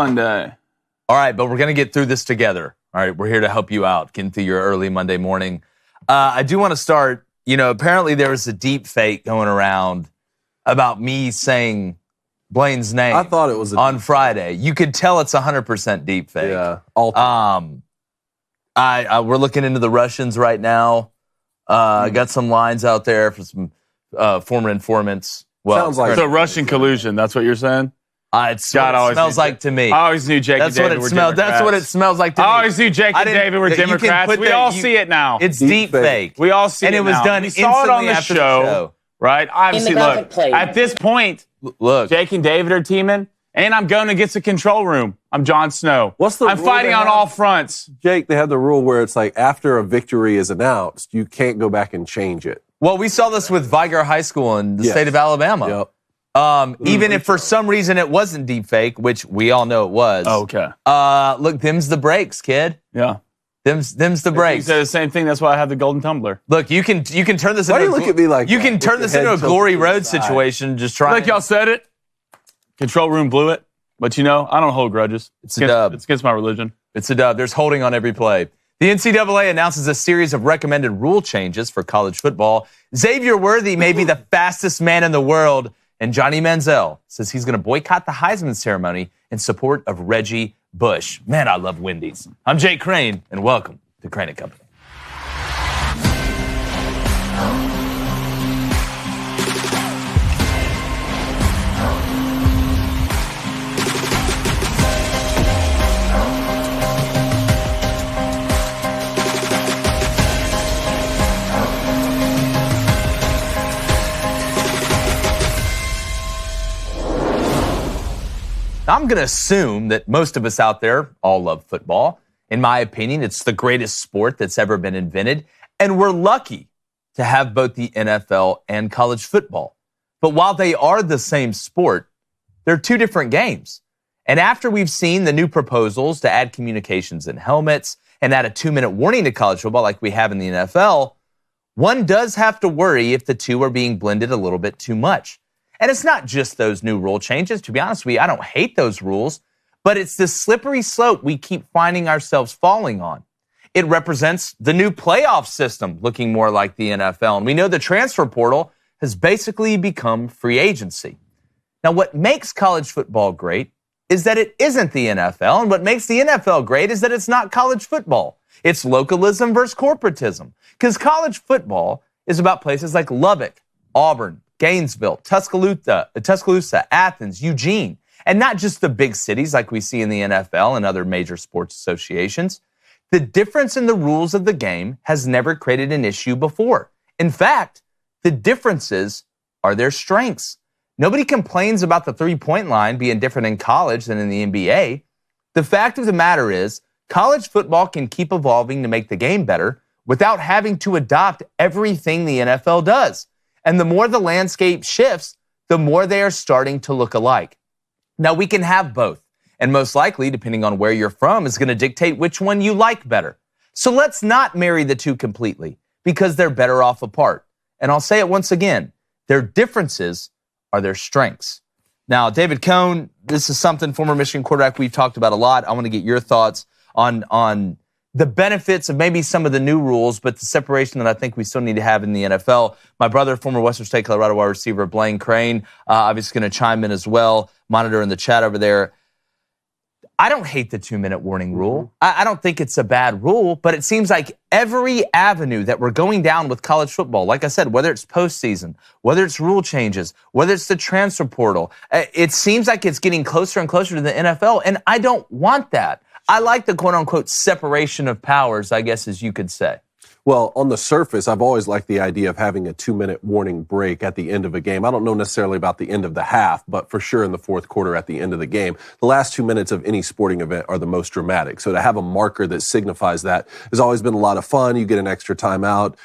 fun day. All right, but we're going to get through this together. All right, we're here to help you out, getting through your early Monday morning. I do want to start, apparently there was a deep fake going around about me saying Blaine's name. I thought it was on Friday. You could tell it's 100% deep fake. Yeah. We're looking into the Russians right now. I got some lines out there for some former informants. Well, sounds like so Russian collusion. That's what you're saying. It's what it smells like to me. I always knew Jake and David were Democrats. That's what it smells like to me. I always knew Jake and David were Democrats. We all see it now. It's deep fake. We all see it now. And it was done we saw it on the after show, the show. Right? Obviously, look, at this point, Jake and David are teaming, and I'm going against the control room. I'm Jon Snow. I'm fighting on all fronts. Jake, they have the rule where it's like after a victory is announced, you can't go back and change it. Well, we saw this with Vigar High School in the state of Alabama. Yep. Even if for some reason it wasn't deep fake, which we all know it was. Okay. Look, them's the breaks, kid. Yeah. Them's the breaks. You said the same thing. That's why I have the golden tumbler. Look, you can turn this. Why do you look at me like you that? can turn this into a Glory Road situation? Just try. Like y'all said it. Control room blew it, but I don't hold grudges. It's a dub. It's against my religion. It's a dub. There's holding on every play. The NCAA announces a series of recommended rule changes for college football. Xavier Worthy may be the fastest man in the world, and Johnny Manziel says he's going to boycott the Heisman ceremony in support of Reggie Bush. Man, I love Wendy's. I'm Jake Crane, and welcome to Crane & Company. I'm going to assume that most of us out there all love football. In my opinion, it's the greatest sport that's ever been invented, and we're lucky to have both the NFL and college football. But while they are the same sport, they're two different games. And after we've seen the new proposals to add communications in helmets and add a 2-minute warning to college football like we have in the NFL, one does have to worry if the two are being blended a little bit too much. And it's not just those new rule changes. To be honest with you, I don't hate those rules, but it's this slippery slope we keep finding ourselves falling on. It represents the new playoff system looking more like the NFL. And we know the transfer portal has basically become free agency. Now, what makes college football great is that it isn't the NFL. And what makes the NFL great is that it's not college football. It's localism versus corporatism. Because college football is about places like Lubbock, Auburn, Gainesville, Tuscaloosa, Athens, Eugene, and not just the big cities like we see in the NFL and other major sports associations. The difference in the rules of the game has never created an issue before. In fact, the differences are their strengths. Nobody complains about the three-point line being different in college than in the NBA. The fact of the matter is, college football can keep evolving to make the game better without having to adopt everything the NFL does. And the more the landscape shifts, the more they are starting to look alike. Now, we can have both. And most likely, depending on where you're from, is going to dictate which one you like better. So let's not marry the two completely because they're better off apart. And I'll say it once again, their differences are their strengths. Now, David Cohn, this is something, former Michigan quarterback, we've talked about a lot. I want to get your thoughts on the benefits of maybe some of the new rules, but the separation that I think we still need to have in the NFL. My brother, former Western State Colorado wide receiver Blaine Crane, obviously going to chime in as well, monitor in the chat over there. I don't hate the 2-minute warning rule. I don't think it's a bad rule, but it seems like every avenue that we're going down with college football, like I said, whether it's postseason, whether it's rule changes, whether it's the transfer portal, it seems like it's getting closer and closer to the NFL, and I don't want that. I like the quote-unquote separation of powers, I guess, as you could say. Well, on the surface, I've always liked the idea of having a 2-minute warning break at the end of a game. I don't know necessarily about the end of the half, but for sure in the fourth quarter at the end of the game. The last 2 minutes of any sporting event are the most dramatic. So to have a marker that signifies that has always been a lot of fun. You get an extra timeout.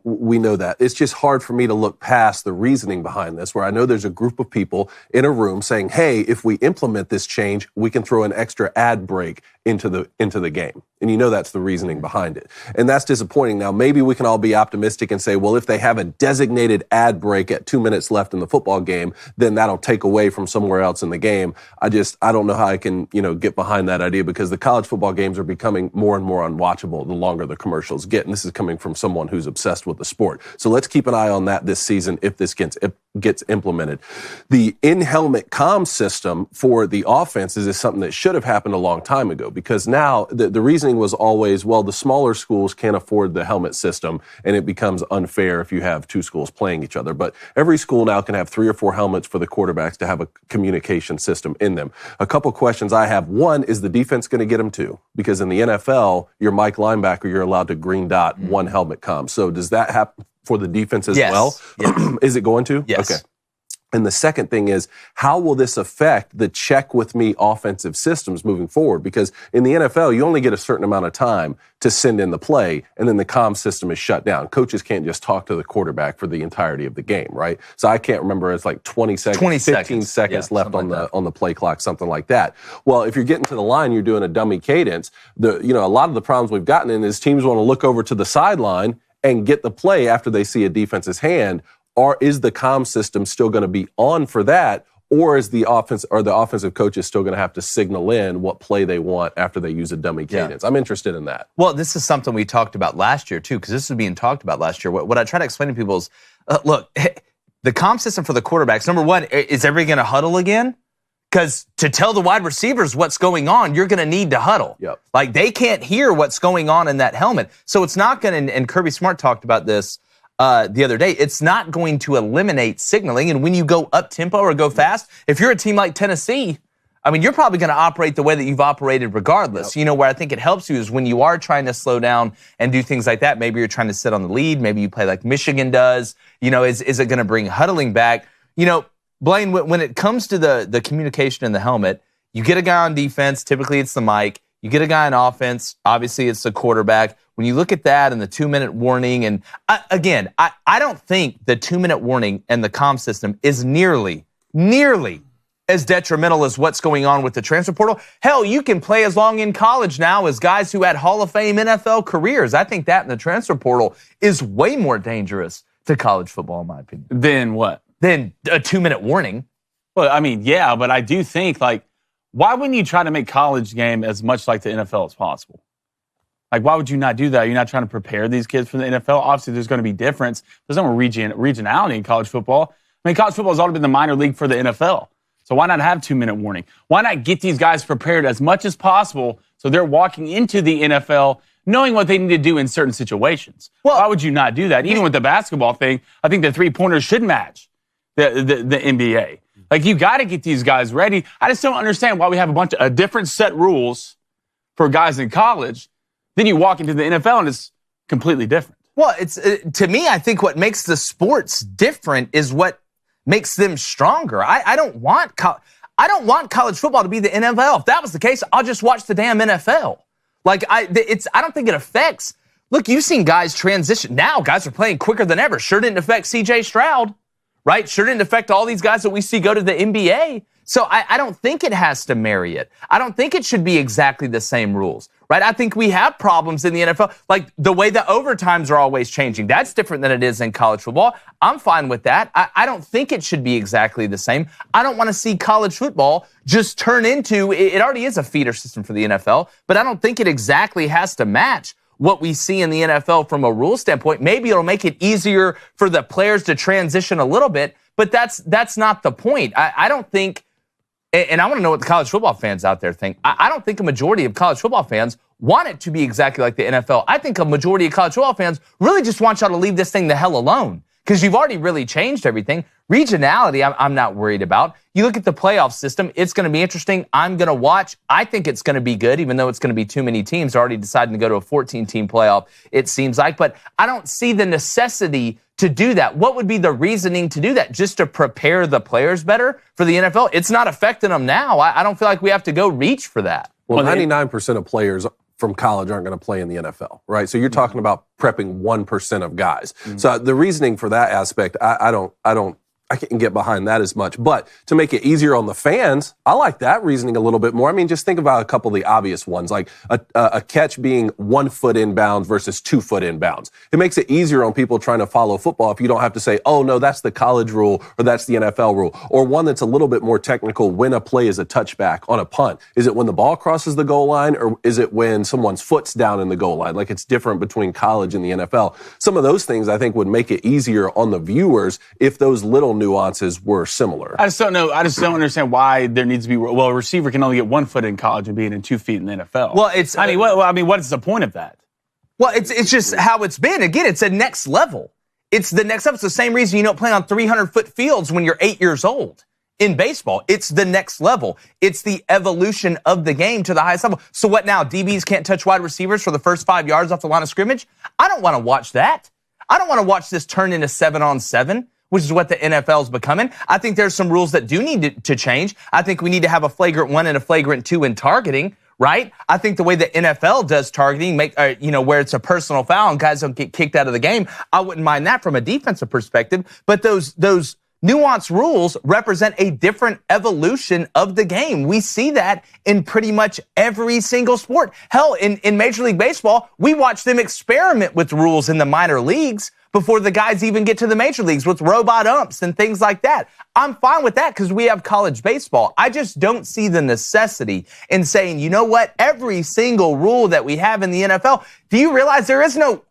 We know that. It's just hard for me to look past the reasoning behind this, where I know there's a group of people in a room saying, hey, if we implement this change, we can throw an extra ad break into the game. And that's the reasoning behind it. And that's disappointing happening now. Maybe we can all be optimistic and say, well, if they have a designated ad break at 2 minutes left in the football game, then that'll take away from somewhere else in the game. I don't know how I can, get behind that idea, because the college football games are becoming more and more unwatchable the longer the commercials get. And this is coming from someone who's obsessed with the sport. So let's keep an eye on that this season if this gets implemented. The in-helmet comm system for the offenses is something that should have happened a long time ago, because now the reasoning was always, well, the smaller schools can't afford the helmet system and it becomes unfair if you have two schools playing each other. But every school now can have 3 or 4 helmets for the quarterbacks to have a communication system in them. A couple questions I have. One, is the defense going to get them too? Because in the NFL, your Mike linebacker, you're allowed to green dot one helmet comm. So does that happen for the defense as well? Yes. Is it going to? Yes. Okay. And the second thing is, how will this affect the check with me offensive systems moving forward? Because in the NFL, you only get a certain amount of time to send in the play, and then the comm system is shut down. Coaches can't just talk to the quarterback for the entirety of the game, right? So I can't remember, it's like 15 seconds left on the play clock, something like that. Well, if you're getting to the line, you're doing a dummy cadence. A lot of the problems we've gotten in is teams want to look over to the sideline and get the play after they see a defense's hand. Or is the comm system still going to be on for that? Or is the offensive coaches still going to have to signal in what play they want after they use a dummy cadence? I'm interested in that. Well, this is something we talked about last year, too, because this was being talked about last year. What I try to explain to people is, look, the comm system for the quarterbacks, number one, is everybody going to huddle again? Because to tell the wide receivers what's going on, you're going to need to huddle. Yep. Like, they can't hear what's going on in that helmet. So it's not going to, and Kirby Smart talked about this the other day, it's not going to eliminate signaling. And when you go up-tempo or go fast, if you're a team like Tennessee, I mean, you're probably going to operate the way that you've operated regardless. Yep. Where I think it helps you is when you are trying to slow down and do things like that. Maybe you're trying to sit on the lead. Maybe you play like Michigan does. Is it going to bring huddling back? Blaine, when it comes to the communication in the helmet, you get a guy on defense, typically it's the mic. You get a guy on offense, obviously it's the quarterback. When you look at that and the 2-minute warning, and I don't think the 2-minute warning and the comm system is nearly as detrimental as what's going on with the transfer portal. Hell, you can play as long in college now as guys who had Hall of Fame NFL careers. I think that in the transfer portal is way more dangerous to college football, in my opinion. Then what? Than a 2-minute warning. Well, I mean, yeah, but I do think, why wouldn't you try to make college game as much like the NFL as possible? Why would you not do that? You're not trying to prepare these kids for the NFL. Obviously, there's going to be difference. There's no regionality in college football. I mean, college football has already been the minor league for the NFL. So why not have 2-minute warning? Why not get these guys prepared as much as possible so they're walking into the NFL knowing what they need to do in certain situations? Well, why would you not do that? Even with the basketball thing, I think the three-pointers should match the NBA. You got to get these guys ready. I just don't understand why we have a different set rules for guys in college. Then you walk into the NFL and it's completely different. Well, it's to me, I think what makes the sports different is what makes them stronger. I don't want college football to be the NFL. If that was the case, I'll just watch the damn NFL. I don't think it affects. Look, you've seen guys transition. Now guys are playing quicker than ever. Sure didn't affect C.J. Stroud, right? Sure didn't affect all these guys that we see go to the NBA. So I don't think it has to marry it. I don't think it should be exactly the same rules, right? I think we have problems in the NFL, like the way the overtimes are always changing. That's different than it is in college football. I'm fine with that. I don't think it should be exactly the same. I don't want to see college football just turn into, it already is a feeder system for the NFL, but I don't think it exactly has to match what we see in the NFL from a rule standpoint. Maybe it'll make it easier for the players to transition a little bit, but that's not the point. I don't think, and I want to know what the college football fans out there think. I don't think a majority of college football fans want it to be exactly like the NFL. I think a majority of college football fans really just want y'all to leave this thing the hell alone because you've already really changed everything. Regionality, I'm not worried about. You look at the playoff system, it's going to be interesting. I'm going to watch. I think it's going to be good, even though it's going to be too many teams. They're already deciding to go to a 14-team playoff, it seems like. But I don't see the necessity to do that. What would be the reasoning to do that? Just to prepare the players better for the NFL? It's not affecting them now. I don't feel like we have to go reach for that. Well, 99% of players from college aren't going to play in the NFL, right? So you're talking about prepping 1% of guys. Mm-hmm. So the reasoning for that aspect, I don't I can't get behind that as much. But to make it easier on the fans, I like that reasoning a little bit more. I mean, just think about a couple of the obvious ones, like a catch being 1 foot inbounds versus 2 foot inbounds. It makes it easier on people trying to follow football if you don't have to say, oh, no, that's the college rule or that's the NFL rule. Or one that's a little bit more technical, when a play is a touchback on a punt. Is it when the ball crosses the goal line, or is it when someone's foot's down in the goal line? Like, it's different between college and the NFL. Some of those things I think would make it easier on the viewers if those little nuances were similar. I just don't know. I just don't understand why there needs to be. Well, a receiver can only get 1 foot in college and be in 2 feet in the NFL. Well, it's. What is the point of that? Well, it's just how it's been. Again, it's a next level. It's the next level. It's the same reason you don't play on 300-foot fields when you're 8 years old in baseball. It's the next level. It's the evolution of the game to the highest level. So what now? DBs can't touch wide receivers for the first 5 yards off the line of scrimmage? I don't want to watch that. I don't want to watch this turn into 7-on-7. Which is what the NFL is becoming. I think there's some rules that do need to change. I think we need to have a flagrant 1 and a flagrant 2 in targeting, right? I think the way the NFL does targeting, where it's a personal foul and guys don't get kicked out of the game, I wouldn't mind that from a defensive perspective. But those nuanced rules represent a different evolution of the game. We see that in pretty much every single sport. Hell, in Major League Baseball, we watch them experiment with rules in the minor leagues before the guys even get to the major leagues with robot umps and things like that. I'm fine with that because we have college baseball. I just don't see the necessity in saying, you know what, every single rule that we have in the NFL, do you realize there is no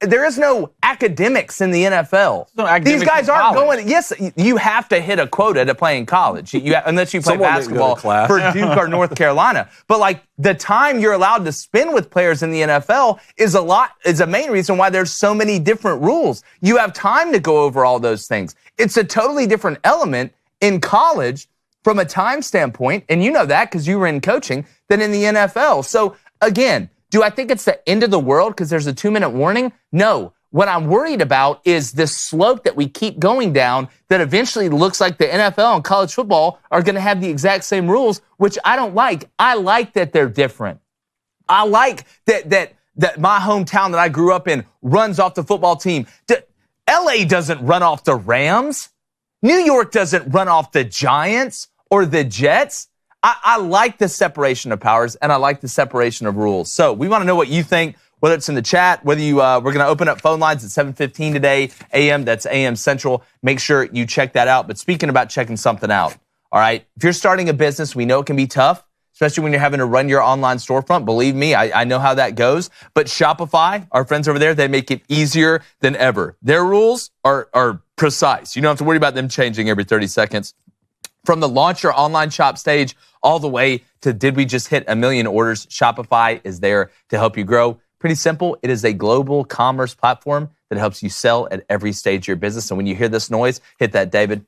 academics in the NFL? These guys aren't going, yes, you have to hit a quota to play in college, unless you play basketball for Duke or North Carolina. But like the time you're allowed to spend with players in the NFL is a main reason why there's so many different rules. You have time to go over all those things. It's a totally different element in college from a time standpoint, and you know that because you were in coaching, than in the NFL. So again, do I think it's the end of the world because there's a 2-minute warning? No. What I'm worried about is this slope that we keep going down that eventually looks like the NFL and college football are going to have the exact same rules, which I don't like. I like that they're different. I like that my hometown that I grew up in runs off the football team. LA doesn't run off the Rams. New York doesn't run off the Giants or the Jets. I like the separation of powers, and I like the separation of rules. So we want to know what you think, whether it's in the chat, whether we're going to open up phone lines at 7:15 today, a.m. That's a.m. Central. Make sure you check that out. But speaking about checking something out, all right, if you're starting a business, we know it can be tough, especially when you're having to run your online storefront. Believe me, I know how that goes. But Shopify, our friends over there, they make it easier than ever. Their rules are precise. You don't have to worry about them changing every 30 seconds. From the launch your online shop stage all the way to did we just hit 1 million orders, Shopify is there to help you grow. Pretty simple. It is a global commerce platform that helps you sell at every stage of your business. And when you hear this noise, hit that, David.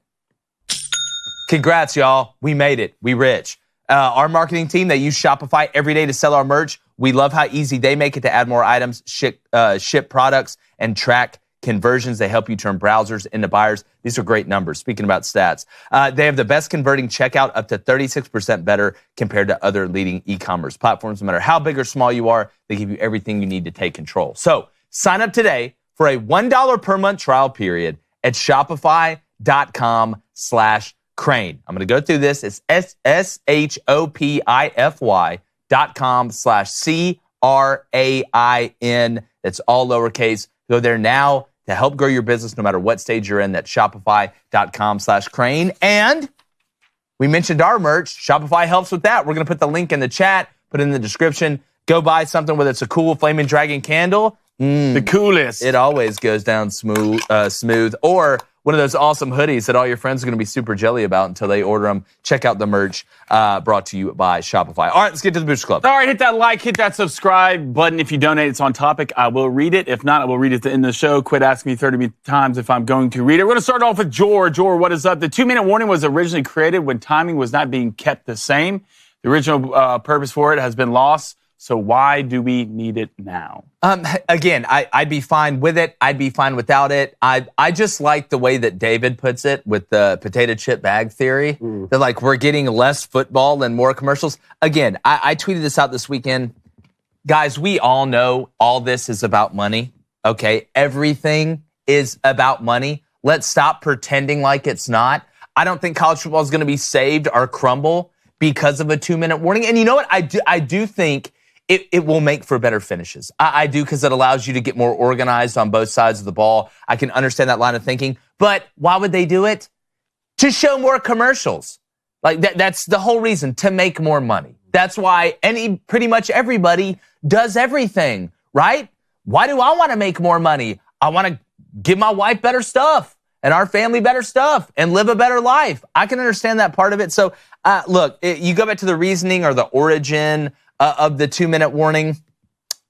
Congrats, y'all. We made it. We rich. Our marketing team, they use Shopify every day to sell our merch. We love how easy they make it to add more items, ship products, and track conversions. They help you turn browsers into buyers. These are great numbers. Speaking about stats, they have the best converting checkout, up to 36% better compared to other leading e-commerce platforms. No matter how big or small you are, they give you everything you need to take control. So sign up today for a $1 per month trial period at shopify.com/Crane. I'm going to go through this. It's shopify.com/CRAIN. It's all lowercase. Go there now to help grow your business no matter what stage you're in. That's shopify.com/Crane. And we mentioned our merch. Shopify helps with that. We're going to put the link in the chat, put it in the description. Go buy something, whether it's a cool flaming dragon candle. The coolest. It always goes down smooth. Or one of those awesome hoodies that all your friends are going to be super jelly about until they order them. Check out the merch brought to you by Shopify. All right, let's get to the Booster Club. All right, hit that like, hit that subscribe button. If you donate, it's on topic. I will read it. If not, I will read it at the end of the show. Quit asking me 30 times if I'm going to read it. We're going to start off with George. George, what is up? The 2-minute warning was originally created when timing was not being kept the same. The original purpose for it has been lost. So why do we need it now? Again, I'd be fine with it. I'd be fine without it. I just like the way that David puts it with the potato chip bag theory. That like we're getting less football and more commercials. Again, I tweeted this out this weekend. Guys, we all know all this is about money. Okay, everything is about money. Let's stop pretending like it's not. I don't think college football is going to be saved or crumble because of a 2-minute warning. And you know what? I do think it will make for better finishes. I do, because it allows you to get more organized on both sides of the ball. I can understand that line of thinking. But why would they do it? To show more commercials. Like that's the whole reason, to make more money. That's why pretty much everybody does everything, right? Why do I want to make more money? I want to give my wife better stuff and our family better stuff and live a better life. I can understand that part of it. So look, you go back to the reasoning or the origin of the 2-minute warning.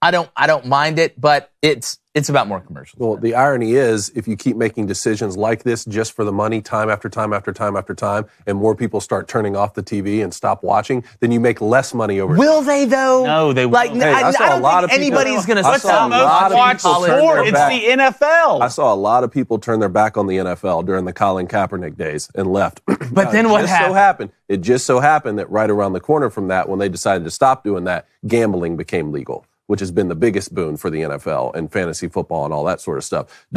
I don't mind it, but it's about more commercials. Well, the irony is, if you keep making decisions like this just for the money, time after time after time after time, and more people start turning off the TV and stop watching, then you make less money over. Will they though? No, they won't. Hey, I don't think anybody's going to stop. Watch sport. It's the NFL. I saw a lot of people turn their back on the NFL during the Colin Kaepernick days and left. But then what happened? It just so happened that right around the corner from that, when they decided to stop doing that, gambling became legal, which has been the biggest boon for the NFL and fantasy football and all that sort of stuff.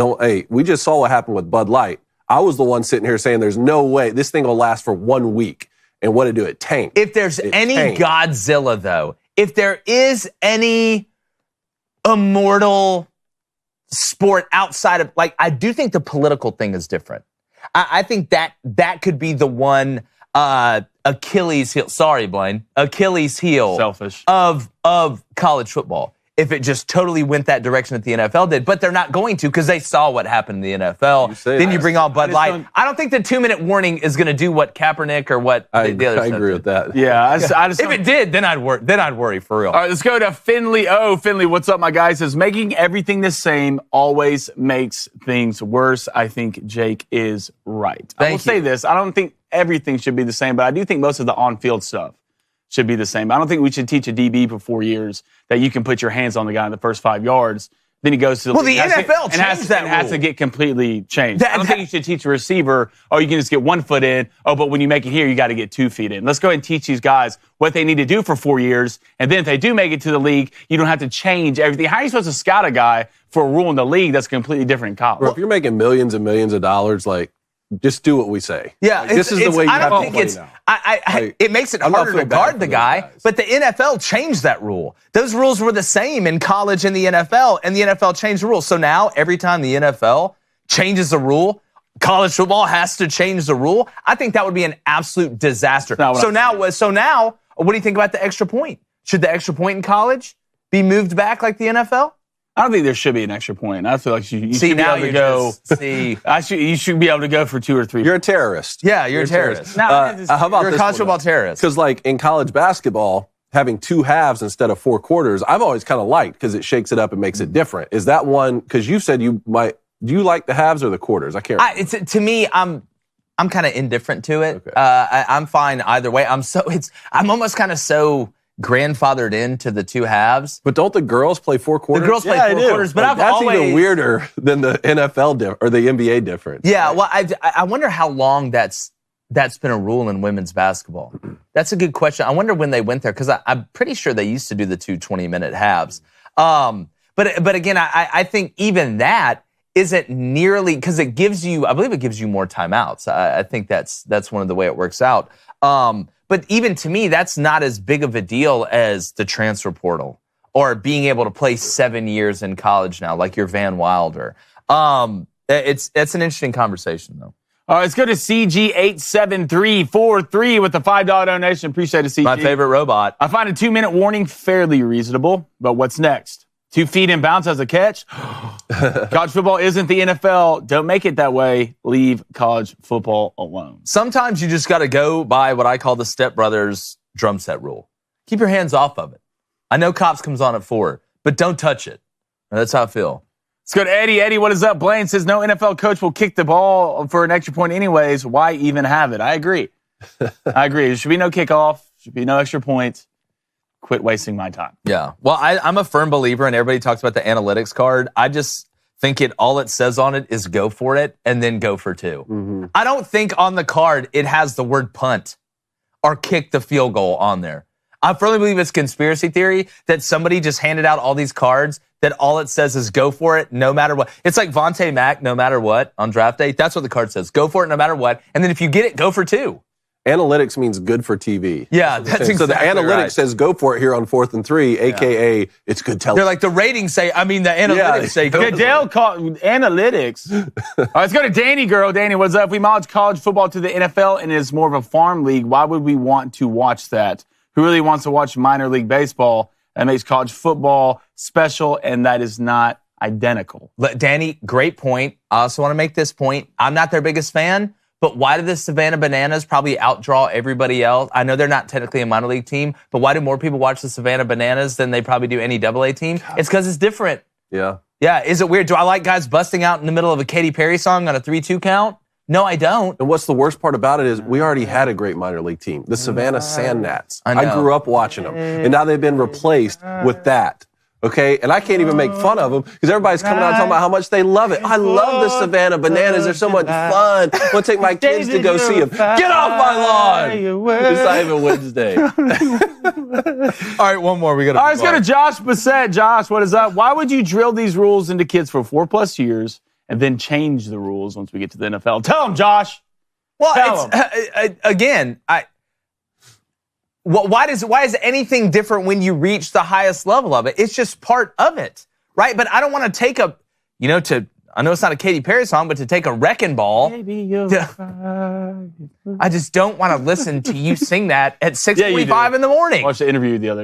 We just saw what happened with Bud Light. I was the one sitting here saying there's no way this thing will last for 1 week. And what did it do? It tanked. If there's any Godzilla, though, if there is any immortal sport outside of, I do think the political thing is different. I think that could be the one Achilles heel. Sorry, Blaine. Achilles heel. Selfish. Of college football. If it just totally went that direction that the NFL did. But they're not going to, because they saw what happened in the NFL. Then you bring on Bud Light. I don't think the 2-minute warning is going to do what Kaepernick or what the other I agree with that. Yeah. I just if it did, then I'd worry for real. All right, let's go to Finley. Finley, what's up, my guy? Says, making everything the same always makes things worse. I think Jake is right. I will say this. I don't think everything should be the same, but I do think most of the on-field stuff should be the same. I don't think we should teach a DB for 4 years that you can put your hands on the guy in the first 5 yards. Then he goes to the league. The NFL changed that rule. Has to get completely changed. I don't think you should teach a receiver, you can just get 1 foot in. But when you make it here, you got to get 2 feet in. Let's go ahead and teach these guys what they need to do for 4 years. And then if they do make it to the league, you don't have to change everything. How are you supposed to scout a guy for a rule in the league that's completely different in college? Well, if you're making millions and millions of dollars, just do what we say. Yeah, this is the way you have to play now. It makes it harder to guard the guy, but the NFL changed that rule. Those rules were the same in college and the NFL, and the NFL changed the rules. So now, every time the NFL changes a rule, college football has to change the rule. I think that would be an absolute disaster. So now, what do you think about the extra point? Should the extra point in college be moved back like the NFL? I don't think there should be an extra point. I feel like you should be able to go. You should be able to go for 2 or 3. You're a terrorist. Yeah, you're a terrorist. How about you're a college football terrorist? Because in college basketball, having 2 halves instead of 4 quarters, I've always kind of liked, because it shakes it up and makes it different. Is that one? Because you said you might. Do you like the halves or the quarters? I can't remember. To me, I'm kind of indifferent to it. Okay. I'm fine either way. I'm almost kind of so grandfathered into the 2 halves. But don't the girls play 4 quarters? The girls play 4 quarters, but that's even weirder than the NFL or the NBA difference. Yeah, well, I wonder how long that's been a rule in women's basketball. That's a good question. I wonder when they went there, because I'm pretty sure they used to do the 2 20-minute halves. But again, I think even that isn't nearly, because I believe it gives you more timeouts. I think that's one of the way it works out. But even to me, that's not as big of a deal as the transfer portal or being able to play 7 years in college now, like your Van Wilder. It's an interesting conversation, though. All right, let's go to CG87343 with the $5 donation. Appreciate it, CG. My favorite robot. I find a 2-minute warning fairly reasonable, but what's next? 2 feet in bounds as a catch? College football isn't the NFL. Don't make it that way. Leave college football alone. Sometimes you just got to go by what I call the Step Brothers drum set rule. Keep your hands off of it. I know Cops comes on at 4, but don't touch it. That's how I feel. Let's go to Eddie. Eddie, what is up? Blaine says, no NFL coach will kick the ball for an extra point anyways. Why even have it? I agree. There should be no kickoff. Should be no extra points. Quit wasting my time. Yeah. Well, I'm a firm believer, and everybody talks about the analytics card. I just think all it says on it is go for it and then go for 2. Mm-hmm. I don't think on the card it has the word punt or kick the field goal on there. I firmly believe it's conspiracy theory that somebody just handed out all these cards that all it says is go for it no matter what. It's like Vontae Mack, no matter what, on draft day. That's what the card says. Go for it no matter what. And then if you get it, go for 2. Analytics means good for TV. Yeah, that's exactly so the analytics right. says go for it here on 4th and 3, a.k.a. it's good television. They're like the ratings say, the analytics say go for it. Goodell called analytics. All right, let's go to Danny Girl. Danny, what's up? If we model college football to the NFL and it's more of a farm league, why would we want to watch that? Who really wants to watch minor league baseball? That makes college football special, and that is not identical. Danny, great point. I also want to make this point. I'm not their biggest fan. But why do the Savannah Bananas probably outdraw everybody else? I know they're not technically a minor league team, but why do more people watch the Savannah Bananas than they probably do any AA team? It's because it's different. Yeah. Yeah, is it weird? Do I like guys busting out in the middle of a Katy Perry song on a 3-2 count? No, I don't. And what's the worst part about it is we already had a great minor league team, the Savannah Sand Gnats. I grew up watching them, and now they've been replaced with that. Okay, and I can't even make fun of them because everybody's coming out talking about how much they love it. I love the Savannah Bananas. They're so much fun. I want to take my kids to go see them. Get off my lawn! It's not even Wednesday. All right, one more. All right, let's go to Josh Bissett. Josh, what is up? Why would you drill these rules into kids for 4+ years and then change the rules once we get to the NFL? Tell them, Josh. Well, why is anything different when you reach the highest level of it? It's just part of it, right? But I don't want to take I know it's not a Katy Perry song, but to take a wrecking ball. I just don't want to listen to you sing that at 6:45 in the morning. Watch the interview the other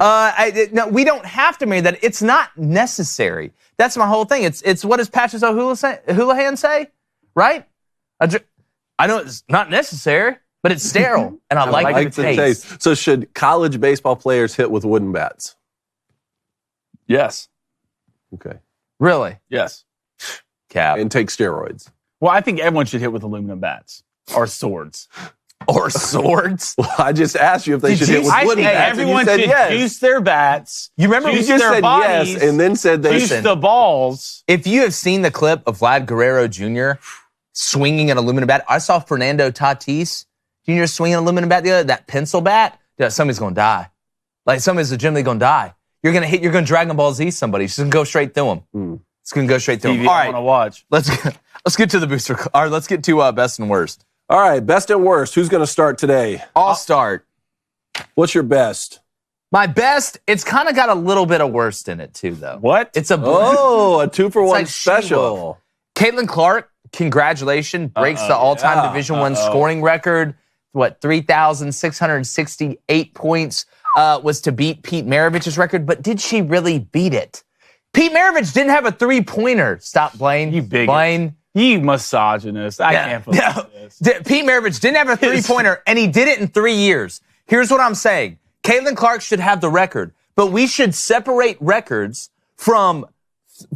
No, we don't have to marry that. It's not necessary. That's my whole thing. It's what does Patches O'Houlihan say, right? I know it's not necessary. But it's sterile, and I like the taste. So should college baseball players hit with wooden bats? Yes. Okay. Really? Yes. Cap. And take steroids. Well, I think everyone should hit with aluminum bats or swords. Or swords? Well, I just asked you if they should hit with wooden bats. Everyone should use their bats. You remember you just said yes and then said they use the balls. If you have seen the clip of Vlad Guerrero Jr. swinging an aluminum bat, I saw Fernando Tatis Jr. swinging an aluminum bat the other, that pencil bat, somebody's going to die. Like, somebody's legitimately going to die. You're going to Dragon Ball Z somebody. It's going to go straight through them. It's going to go straight through them. All right. I want to watch. Let's get to the booster. All right, let's get to best and worst. All right, best and worst. Who's going to start today? I'll start. What's your best? My best, it's kind of got a little bit of worst in it, too, though. What? It's a 2-for-1 special. Caitlin Clark, congratulations, breaks the all-time Division I scoring record. 3,668 points was to beat Pete Maravich's record, but did she really beat it? Pete Maravich didn't have a 3-pointer. Stop, Blaine. You bigot. Blaine. You misogynist. I can't believe this. Pete Maravich didn't have a 3-pointer, and he did it in 3 years. Here's what I'm saying. Caitlin Clark should have the record, but we should separate records from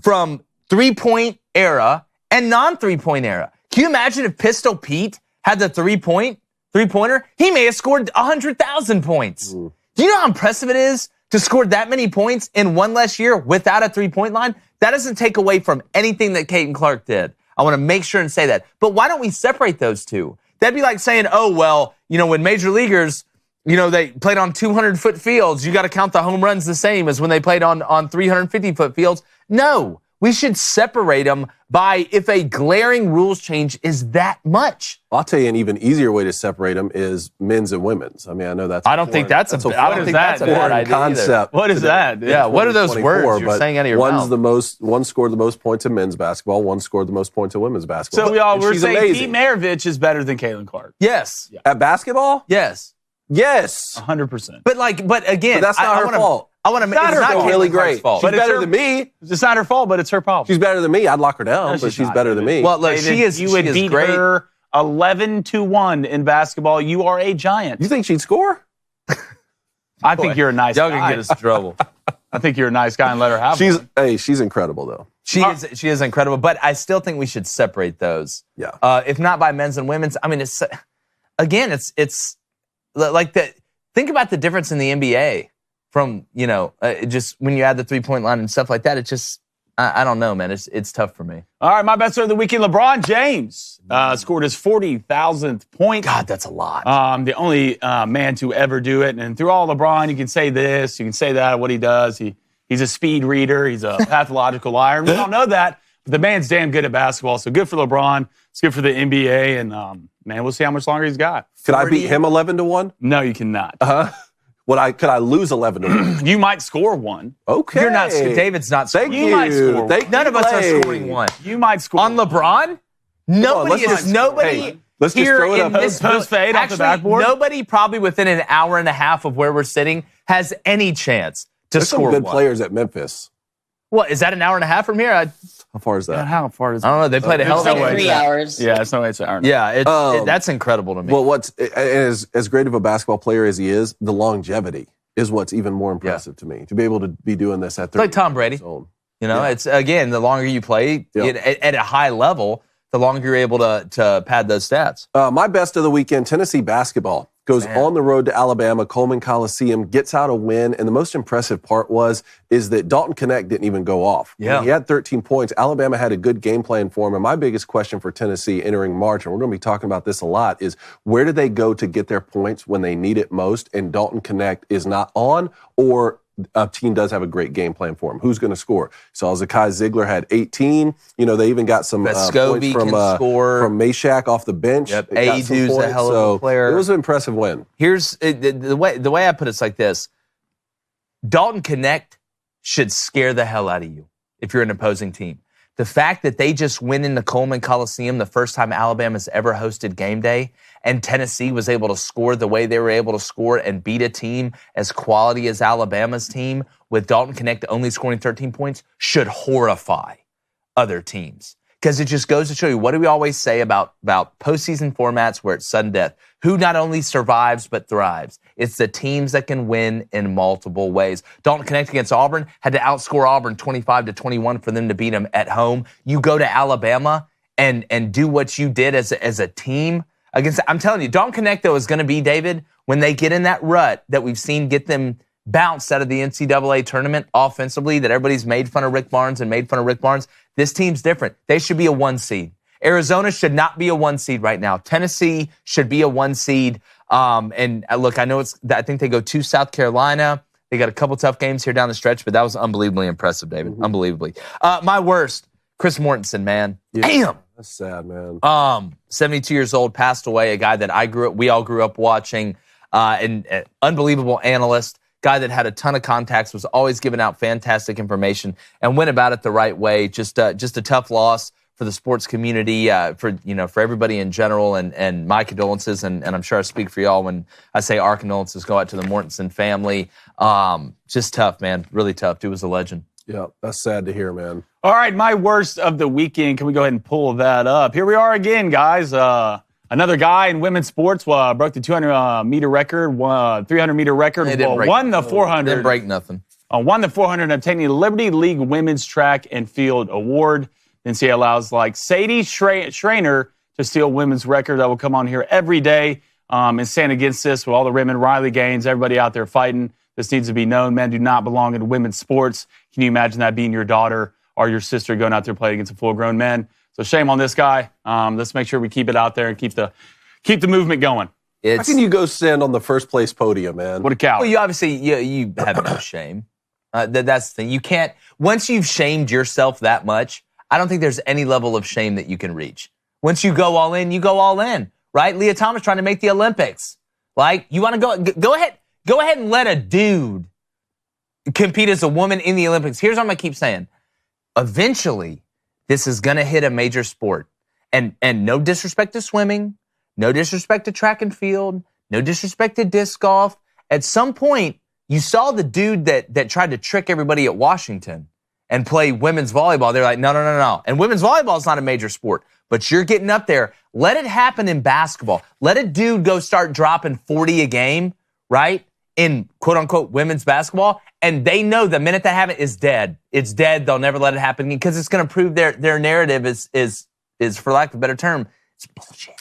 3-point era and non-3-point era. Can you imagine if Pistol Pete had the 3-pointer? He may have scored 100,000 points. Do you know how impressive it is to score that many points in one less year without a 3-point line? That doesn't take away from anything that Caitlin Clark did. I want to make sure and say that. But why don't we separate those two? That'd be like saying, when major leaguers, they played on 200-foot fields, you got to count the home runs the same as when they played on 350-foot fields. No. We should separate them by if a glaring rules change is that much. I'll tell you an even easier way to separate them is men's and women's. I mean, I know that's. I don't think that's a bad idea concept. What is that? Yeah, what are those words you're saying out of your mouth? One scored the most points in men's basketball. One scored the most points in women's basketball. So we're saying Pete Maravich is better than Caitlin Clark. Yes. Yeah. At basketball? Yes. 100%. But again, that's not her fault. I want to make it's not really great. Fault. She's better than me. It's not her fault, but it's her problem. She's better than me. I'd lock her down, but she's better than me. Well, look, you would beat her 11-1 in basketball. You are a giant. You think she'd score? I think you're a nice guy. Y'all can get us in trouble. I think you're a nice guy and let her have one. She's incredible, though. She is incredible, but I still think we should separate those. Yeah. If not by men's and women's, I mean, it's like that. Think about the difference in the NBA from, just when you add the 3-point line and stuff like that. It just, I don't know, man. It's tough for me. All right, my best player of the weekend, LeBron James, scored his 40,000th point. God, that's a lot. The only man to ever do it. And through all LeBron, you can say this, you can say that, what he does. He's a speed reader. He's a pathological liar. We don't know that, but the man's damn good at basketball. So good for LeBron. It's good for the NBA. And, man, we'll see how much longer he's got. Could I beat him 11-1? No, you cannot. Could I lose 11-1? You might score one. Okay. You're not. David's not scoring. Thank you. Might score. None of us are scoring one. You might score on LeBron. Nobody is nobody. Hey, let's just here throw it in up. this post fade off the backboard. Nobody probably within an hour and a half of where we're sitting has any chance to There's score some good one. players at Memphis. What is that? An hour and a half from here? How far is that? How far is I don't know. They played a hell of a Like 3 hours. Yeah, it's no way it's an hour. Yeah, that's incredible to me. Well, as great of a basketball player as he is, the longevity is what's even more impressive to me. To be able to be doing this at 30 like Tom Brady. years old. You know, it's again, the longer you play at a high level, the longer you're able to pad those stats. My best of the weekend, Tennessee basketball. Goes on the road to Alabama, Coleman Coliseum, gets out a win, and the most impressive part is that Dalton Knecht didn't even go off. Yeah. He had 13 points. Alabama had a good game plan for him, and my biggest question for Tennessee entering March, and we're going to be talking about this a lot, is where do they go to get their points when they need it most, and Dalton Knecht is not on, or a team does have a great game plan for him. Who's going to score? So Zakai Ziegler had 18. You know, they even got some points from Meshack off the bench. Yep, Adu's a hell of a player. It was an impressive win. Here's the way I put it's like this. Dalton Knecht should scare the hell out of you if you're an opposing team. The fact that they just went into Coleman Coliseum the first time Alabama's ever hosted game day, and Tennessee was able to score the way they were able to score and beat a team as quality as Alabama's team with Dalton Knecht only scoring 13 points should horrify other teams. Because it just goes to show you, what do we always say about postseason formats where it's sudden death? Who not only survives but thrives? It's the teams that can win in multiple ways. Dalton Knecht against Auburn had to outscore Auburn 25-21 for them to beat them at home. You go to Alabama and do what you did as a team against. I'm telling you, Dalton Knecht, though, is going to be, David, when they get in that rut that we've seen get them bounced out of the NCAA tournament offensively, that everybody's made fun of Rick Barnes. This team's different. They should be a 1 seed. Arizona should not be a 1 seed right now. Tennessee should be a 1 seed. And look, I think they go to South Carolina. They got a couple tough games here down the stretch, but that was unbelievably impressive, David. Mm-hmm. Unbelievably. My worst, Chris Mortensen, man. Yeah, damn. That's sad, man. 72 years old, passed away. A guy that we all grew up watching. An unbelievable analyst. Guy that had a ton of contacts, was always giving out fantastic information, and went about it the right way. Just a tough loss for the sports community, for everybody in general, and my condolences, and I'm sure I speak for y'all when I say our condolences go out to the Mortensen family. Just tough, man, really tough. Dude was a legend. Yeah, that's sad to hear, man. All right, my worst of the weekend. Can we go ahead and pull that up? Here we are again, guys. Another guy in women's sports broke the 200-meter record, 300-meter record, won the 400. Didn't break nothing. Won the 400, obtaining the Liberty League Women's Track and Field Award. NCAA allows like Sadie Schrainer to steal women's record. That will come on here every day and stand against this with all the Raymond Riley Gaines, everybody out there fighting. This needs to be known. Men do not belong in women's sports. Can you imagine that being your daughter or your sister going out there playing against a full-grown man? So shame on this guy. Let's make sure we keep it out there and keep the movement going. How can you go stand on the first place podium, man? What a coward. Well, you obviously you have no shame. That's the thing. You can't, once you've shamed yourself that much, I don't think there's any level of shame that you can reach. Once you go all in, you go all in, right? Leah Thomas trying to make the Olympics. Like, you want to go ahead and let a dude compete as a woman in the Olympics. Here's what I'm going to keep saying. Eventually, this is going to hit a major sport. And no disrespect to swimming, no disrespect to track and field, no disrespect to disc golf. At some point, you saw the dude that tried to trick everybody at Washington and play women's volleyball. They're like, no. And women's volleyball is not a major sport, but you're getting up there. Let it happen in basketball. Let a dude go start dropping 40 a game, right, in quote-unquote women's basketball, and they know the minute that happens is dead. It's dead. They'll never let it happen because it's going to prove their narrative is, for lack of a better term, it's bullshit.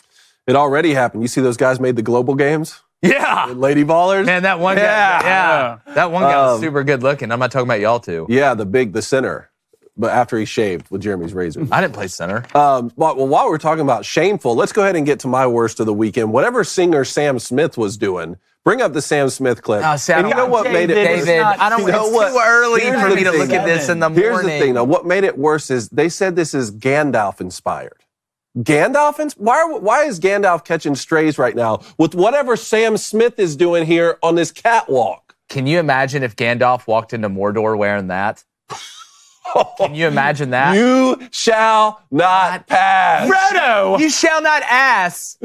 It already happened. You see those guys made the global games? Yeah. Lady Ballers? Man, that one guy. Yeah. That one guy was super good looking. I'm not talking about y'all two. Yeah, the center. but after he shaved with Jeremy's razor. I didn't play center. Well, while we're talking about shameful, let's go ahead and get to my worst of the weekend. Whatever singer Sam Smith was doing, bring up the Sam Smith clip. And you know what made it David, I don't know. It's too early for me to look at this in the morning. Here's the thing, though. What made it worse is they said this is Gandalf inspired. Gandalf? Why is Gandalf catching strays right now with whatever Sam Smith is doing here on this catwalk? Can you imagine if Gandalf walked into Mordor wearing that? Can you imagine that? You shall not pass. Frodo, you shall not ass.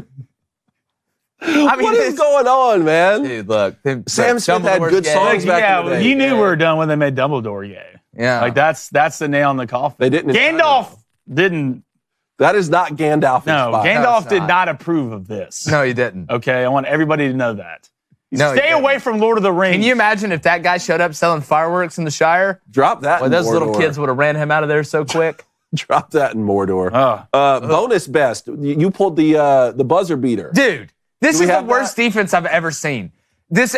I mean, what is going on, man? Dude, look. Sam Smith had good songs back in the day. You knew we were done when they made Dumbledore gay. Yeah. Like, that's the nail in the coffin. They didn't. Gandalf didn't. That is not Gandalf. No, Gandalf did not approve of this. No, he didn't. Okay, I want everybody to know that. No, Stay away from Lord of the Rings. Can you imagine if that guy showed up selling fireworks in the Shire? Drop that. Well, those little kids would have ran him out of there so quick. Drop that in Mordor. Bonus best. You pulled the buzzer beater. Dude, this is the worst defense I've ever seen. If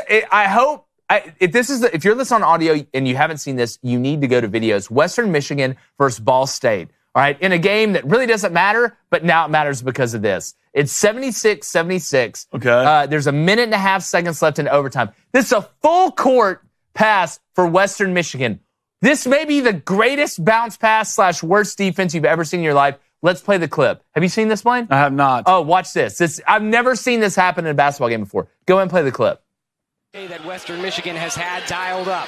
you're listening on audio and you haven't seen this, you need to go to videos. Western Michigan versus Ball State. All right, in a game that really doesn't matter, but now it matters because of this. It's 76-76. Okay. There's 1.5 seconds left in overtime. This is a full court pass for Western Michigan. This may be the greatest bounce pass / worst defense you've ever seen in your life. Let's play the clip. Have you seen this, Blaine? I have not. Oh, watch this. I've never seen this happen in a basketball game before. Go ahead and play the clip. That Western Michigan has had dialed up.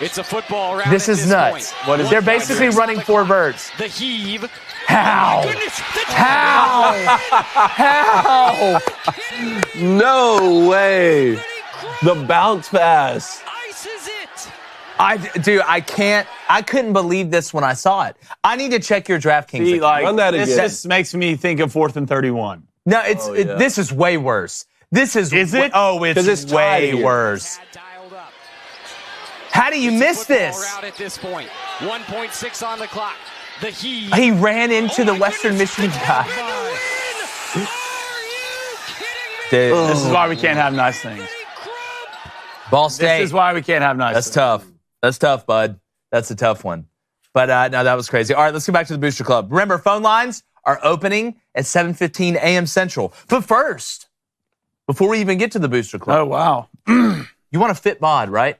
It's a football round. This is nuts. What is They're basically running 4 verts. The heave. How? Goodness, How? No way. The bounce pass. Ices it. I couldn't believe this when I saw it. I need to check your DraftKings. See, like, Run that this again. just makes me think of 4th and 31. No, this is way worse. This is it? Oh, it's way worse. How do you miss this? Round at this point. 1.6 on the clock. The heave. He ran into the Western Michigan guy. Dude, This is why we can't have nice things. Ball State. This is why we can't have nice That's things. tough. That's tough, bud. That's a tough one. But no, that was crazy. All right, let's go back to the Booster Club. Remember, phone lines are opening at 7:15 a.m. Central. But first, before we even get to the Booster Club, Oh, wow. you want a fit bod, right?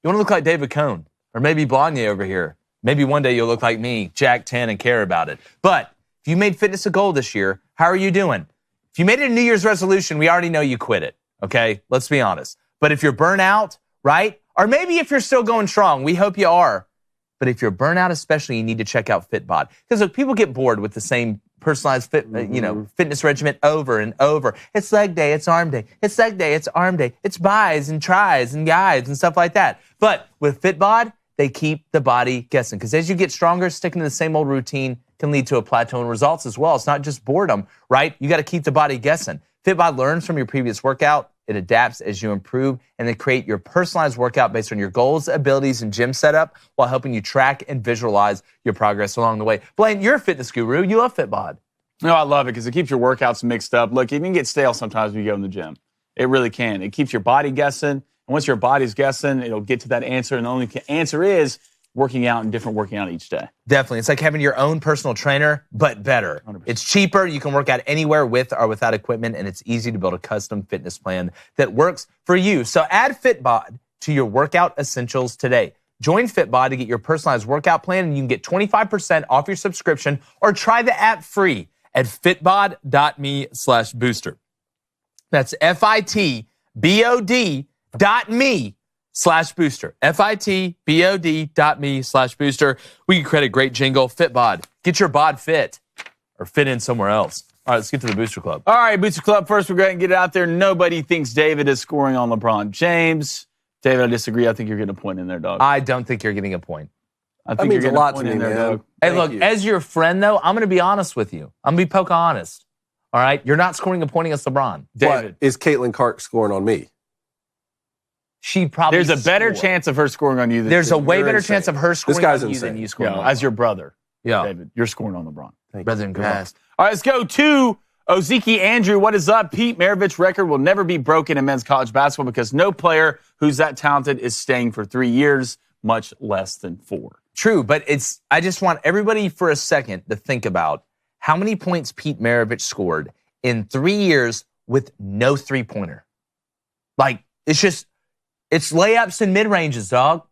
You want to look like David Cohn or maybe Blanye over here. Maybe one day you'll look like me, Jack 10, and care about it. But if you made fitness a goal this year, how are you doing? If you made it a New Year's resolution, we already know you quit it, okay? Let's be honest. But if you're burnt out, right? Or maybe if you're still going strong, we hope you are. But if you're burnt out especially, you need to check out FitBod. Because look, people get bored with the same personalized fitness regimen over and over. It's leg day, it's arm day. It's leg day, it's arm day. It's buys and tries and guides and stuff like that. But with FitBod, they keep the body guessing. Because as you get stronger, sticking to the same old routine can lead to a plateau in results as well. It's not just boredom, right? You got to keep the body guessing. FitBod learns from your previous workout. It adapts as you improve, and they create your personalized workout based on your goals, abilities, and gym setup while helping you track and visualize your progress along the way. Blaine, you're a fitness guru. You love FitBod. No, I love it because it keeps your workouts mixed up. Look, it can get stale sometimes when you go in the gym. It really can. It keeps your body guessing. And once your body's guessing, it'll get to that answer. And the only answer is working out and different working out each day. Definitely. It's like having your own personal trainer, but better. 100%. It's cheaper. You can work out anywhere with or without equipment, and it's easy to build a custom fitness plan that works for you. So add FitBod to your workout essentials today. Join FitBod to get your personalized workout plan, and you can get 25% off your subscription or try the app free at fitbod.me/booster. That's FITBOD.me/booster. FITBOD.me/booster. We can create a great jingle. FitBod. Get your bod fit or fit in somewhere else. All right, let's get to the Booster Club. All right, Booster Club. First, we're going to get it out there. Nobody thinks David is scoring on LeBron James. David, I disagree. I think you're getting a point in there, dog. I don't think you're getting a point. I think you're means a getting lot a point to in me, there, man. dog. Hey, Thank look, you. as your friend, though, I'm going to be honest with you. I'm going to be poke honest. All right? You're not scoring a point against LeBron. David. But is Caitlin Clark scoring on me? She probably There's a better scored. chance of her scoring on you than There's a way You're better insane. chance of her scoring guy's on you insane. than you scoring on as your brother. Yeah. David, you're scoring on LeBron. brother in Christ. All right, let's go to Ozeki Andrew. What is up? Pete Maravich's record will never be broken in men's college basketball because no player who's that talented is staying for 3 years, much less than 4. True, but I just want everybody for a second to think about how many points Pete Maravich scored in 3 years with no three-pointer. Like, it's layups and mid-ranges, dog.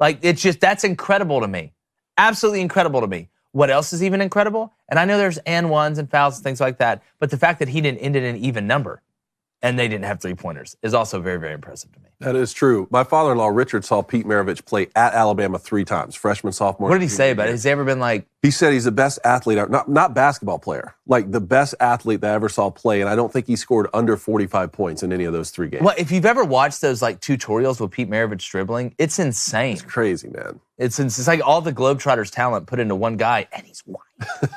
Like, that's incredible to me. Absolutely incredible to me. What else is even incredible? And I know there's and ones and fouls and things like that, but the fact that he didn't end in an even number and they didn't have three-pointers is also very, very impressive to me. That is true. My father-in-law, Richard, saw Pete Maravich play at Alabama 3 times, freshman, sophomore. What did he say about it? Has he ever been like... He said he's the best athlete, not basketball player, like the best athlete that I ever saw play, and I don't think he scored under 45 points in any of those 3 games. Well, if you've ever watched those like tutorials with Pete Maravich dribbling, it's insane. It's crazy, man. It's like all the Globetrotters' talent put into one guy, and he's white.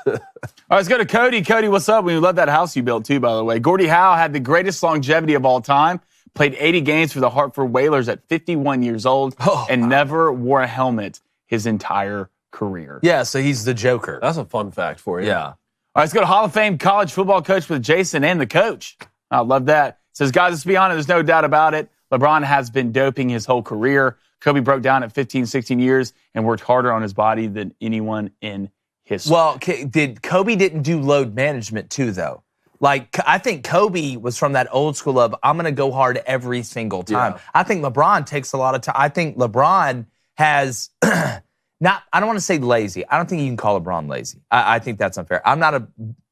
All right, let's go to Cody. Cody, what's up? We love that house you built, too, by the way. Gordie Howe had the greatest longevity of all time, played 80 games for the Hartford Whalers at 51 years old, and never wore a helmet his entire career. Yeah, so he's the Joker. That's a fun fact for you. Yeah. All right, let's go to Hall of Fame college football coach with Jason and the coach. I love that. Says, guys, let's be honest, there's no doubt about it. LeBron has been doping his whole career. Kobe broke down at 15, 16 years and worked harder on his body than anyone in history. Well, Kobe didn't do load management too, though. Like, I think Kobe was from that old school of, I'm going to go hard every single time. Yeah. I think LeBron takes a lot of time. I think LeBron has, I don't want to say lazy. I don't think you can call LeBron lazy. I think that's unfair. I'm not a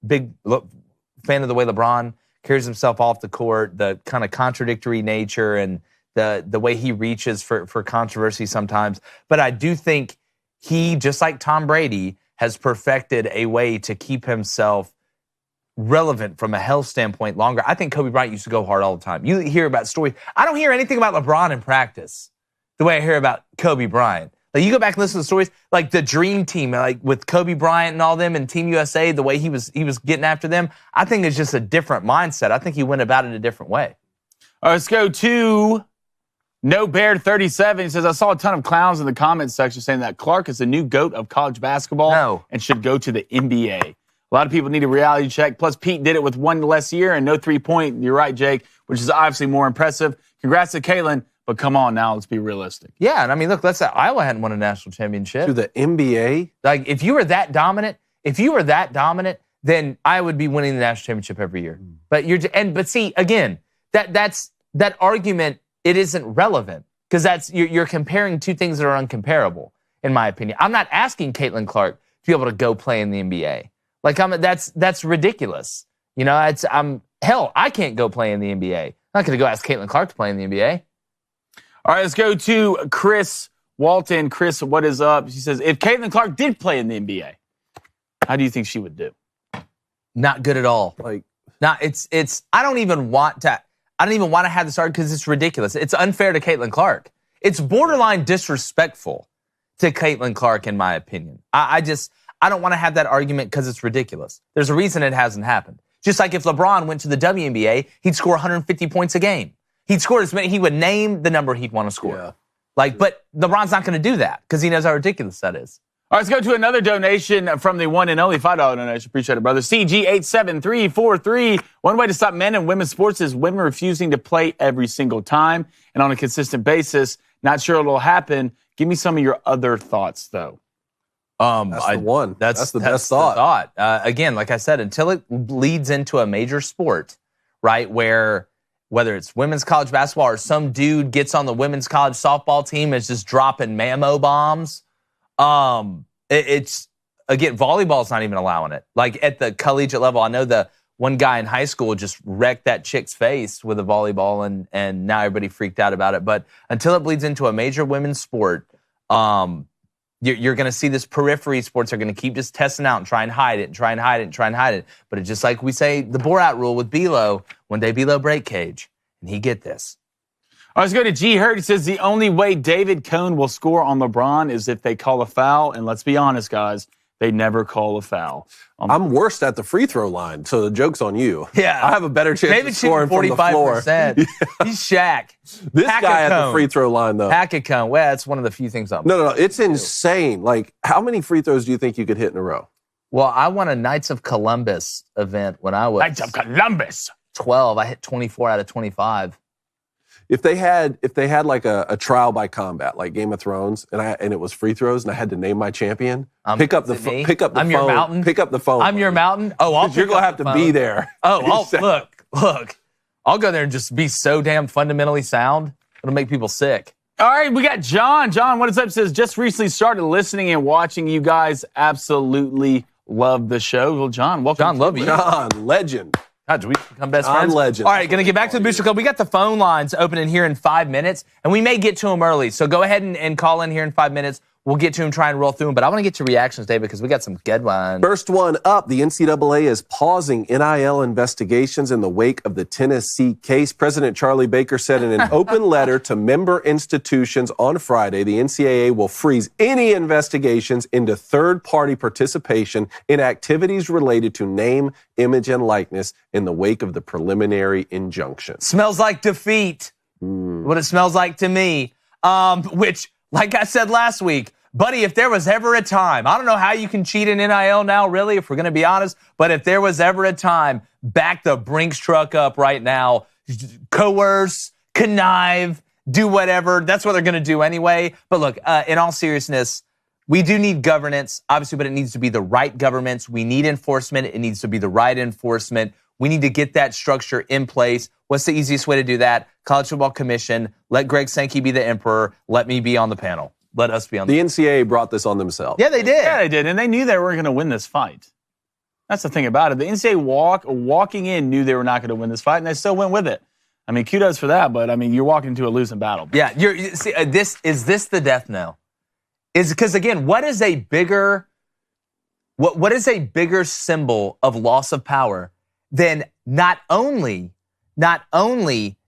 big fan of the way LeBron carries himself off the court, the kind of contradictory nature and the way he reaches for controversy sometimes. But I do think he, just like Tom Brady, has perfected a way to keep himself relevant from a health standpoint longer. I think Kobe Bryant used to go hard all the time. You hear about stories. I don't hear anything about LeBron in practice the way I hear about Kobe Bryant. Like, you go back and listen to the stories, like the Dream Team, like with Kobe Bryant and all them and Team USA, the way he was getting after them. I think it's just a different mindset. I think he went about it a different way. All right, let's go to No Bear 37. He says, I saw a ton of clowns in the comments section saying that Clark is the new GOAT of college basketball and should go to the NBA. A lot of people need a reality check. Plus, Pete did it with one less year and no three-point. You're right, Jake, which is obviously more impressive. Congrats to Caitlin, but come on now, let's be realistic. Yeah, and I mean, look, let's say Iowa hadn't won a national championship. To the NBA? Like, if you were that dominant, then I would be winning the national championship every year. But see, again, that argument, it isn't relevant because you're comparing two things that are uncomparable, in my opinion. I'm not asking Caitlin Clark to be able to go play in the NBA. Like, that's ridiculous. You know, hell, I can't go play in the NBA. I'm not going to go ask Caitlin Clark to play in the NBA. All right, let's go to Chris Walton. Chris, what is up? She says, if Caitlin Clark did play in the NBA, how do you think she would do? Not good at all. I don't even want to have this argument because it's ridiculous. It's unfair to Caitlin Clark. It's borderline disrespectful to Caitlin Clark, in my opinion. I don't want to have that argument because it's ridiculous. There's a reason it hasn't happened. Just like if LeBron went to the WNBA, he'd score 150 points a game. He'd score as many. He would name the number he'd want to score. Yeah. But LeBron's not going to do that because he knows how ridiculous that is. All right, let's go to another donation from the one and only $5 donation. Appreciate it, brother. CG87343. One way to stop men in women's sports is women refusing to play every single time and on a consistent basis. Not sure it'll happen. Give me some of your other thoughts, though. That's the one. That's the best thought. Again, like I said, until it leads into a major sport, right, whether it's women's college basketball or some dude gets on the women's college softball team and is just dropping mammo bombs, volleyball's not even allowing it. Like, at the collegiate level, I know the one guy in high school just wrecked that chick's face with a volleyball, and now everybody freaked out about it. But until it bleeds into a major women's sport, you're going to see this periphery sports are going to keep just testing out and try and hide it. But it's just like we say the Borat rule with Belo, one day Belo break cage, and he get this. All right, let's go to G. Hurt. He says the only way David Cone will score on LeBron is if they call a foul. And let's be honest, guys, they never call a foul. I'm worst at the free throw line, so the joke's on you. Yeah. I have a better chance of scoring from the floor. David He's Shaq. This guy at the free throw line, though. Hack a cone. Well, that's one of the few things I'm No, it's insane. Like, how many free throws do you think you could hit in a row? Well, I won a Knights of Columbus event when I was Knights of Columbus. 12. I hit 24 out of 25. If they had like a trial by combat, like Game of Thrones, and it was free throws, and I had to name my champion, pick up the phone. Your mountain. Pick up the phone. I'm your mountain. Oh, you're gonna have to be there. Oh, look. I'll go there and just be so damn fundamentally sound. It'll make people sick. All right, we got John. John, what is up? Says just recently started listening and watching. You guys absolutely love the show. Well, John, welcome. John, love you. John, legend. God, do we become best friends? Legend. All right, going to get back to the Booster Club. We got the phone lines opening here in 5 minutes, and we may get to them early. So go ahead and call in here in 5 minutes. We'll get to them, try and roll through them. But I want to get to reactions, Dave, because we got some good ones. First one up, the NCAA is pausing NIL investigations in the wake of the Tennessee case. President Charlie Baker said in an open letter to member institutions on Friday, the NCAA will freeze any investigations into third-party participation in activities related to name, image, and likeness in the wake of the preliminary injunction. Smells like defeat. What it smells like to me. Which, like I said last week, buddy, if there was ever a time, I don't know how you can cheat in NIL now, really, if we're going to be honest, but if there was ever a time, back the Brinks truck up right now, coerce, connive, do whatever. That's what they're going to do anyway. But look, in all seriousness, we do need governance, obviously, but it needs to be the right governments. We need enforcement. It needs to be the right enforcement. We need to get that structure in place. What's the easiest way to do that? College Football Commission. Let Greg Sankey be the emperor. Let me be on the panel. Let us be on the panel. The NCAA brought this on themselves. Yeah, they did. Yeah, they did. And they knew they weren't going to win this fight. That's the thing about it. The NCAA walking in knew they were not going to win this fight, and they still went with it. I mean, kudos for that, but, I mean, you're walking into a losing battle. Yeah, is this the death knell? Because, again, what is a bigger symbol of loss of power than not only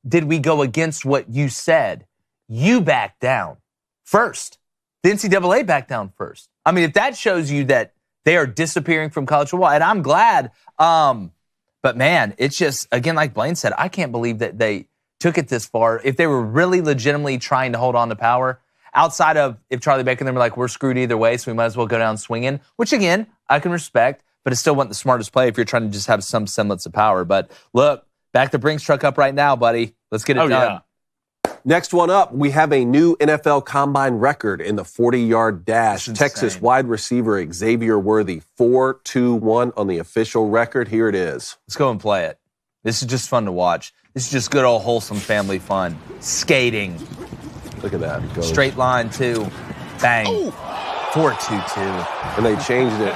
did we go against what you said, you backed down first. The NCAA backed down first. I mean, if that shows you that they are disappearing from college football, and I'm glad, but man, it's just, again, like Blaine said, I can't believe that they took it this far. If they were really legitimately trying to hold on to power, outside of if Charlie Baker and them were like, we're screwed either way, so we might as well go down swinging, which, again, I can respect, but it still wasn't the smartest play if you're trying to just have some semblance of power. But look, back the Brinks truck up right now, buddy. Let's get it done. Yeah. Next one up, we have a new NFL Combine record in the 40-yard dash. Texas wide receiver Xavier Worthy, 4.21 on the official record. Here it is. Let's go and play it. This is just fun to watch. This is just good old wholesome family fun. Skating. Look at that. Straight line, too. Bang. 4.22. And they changed it.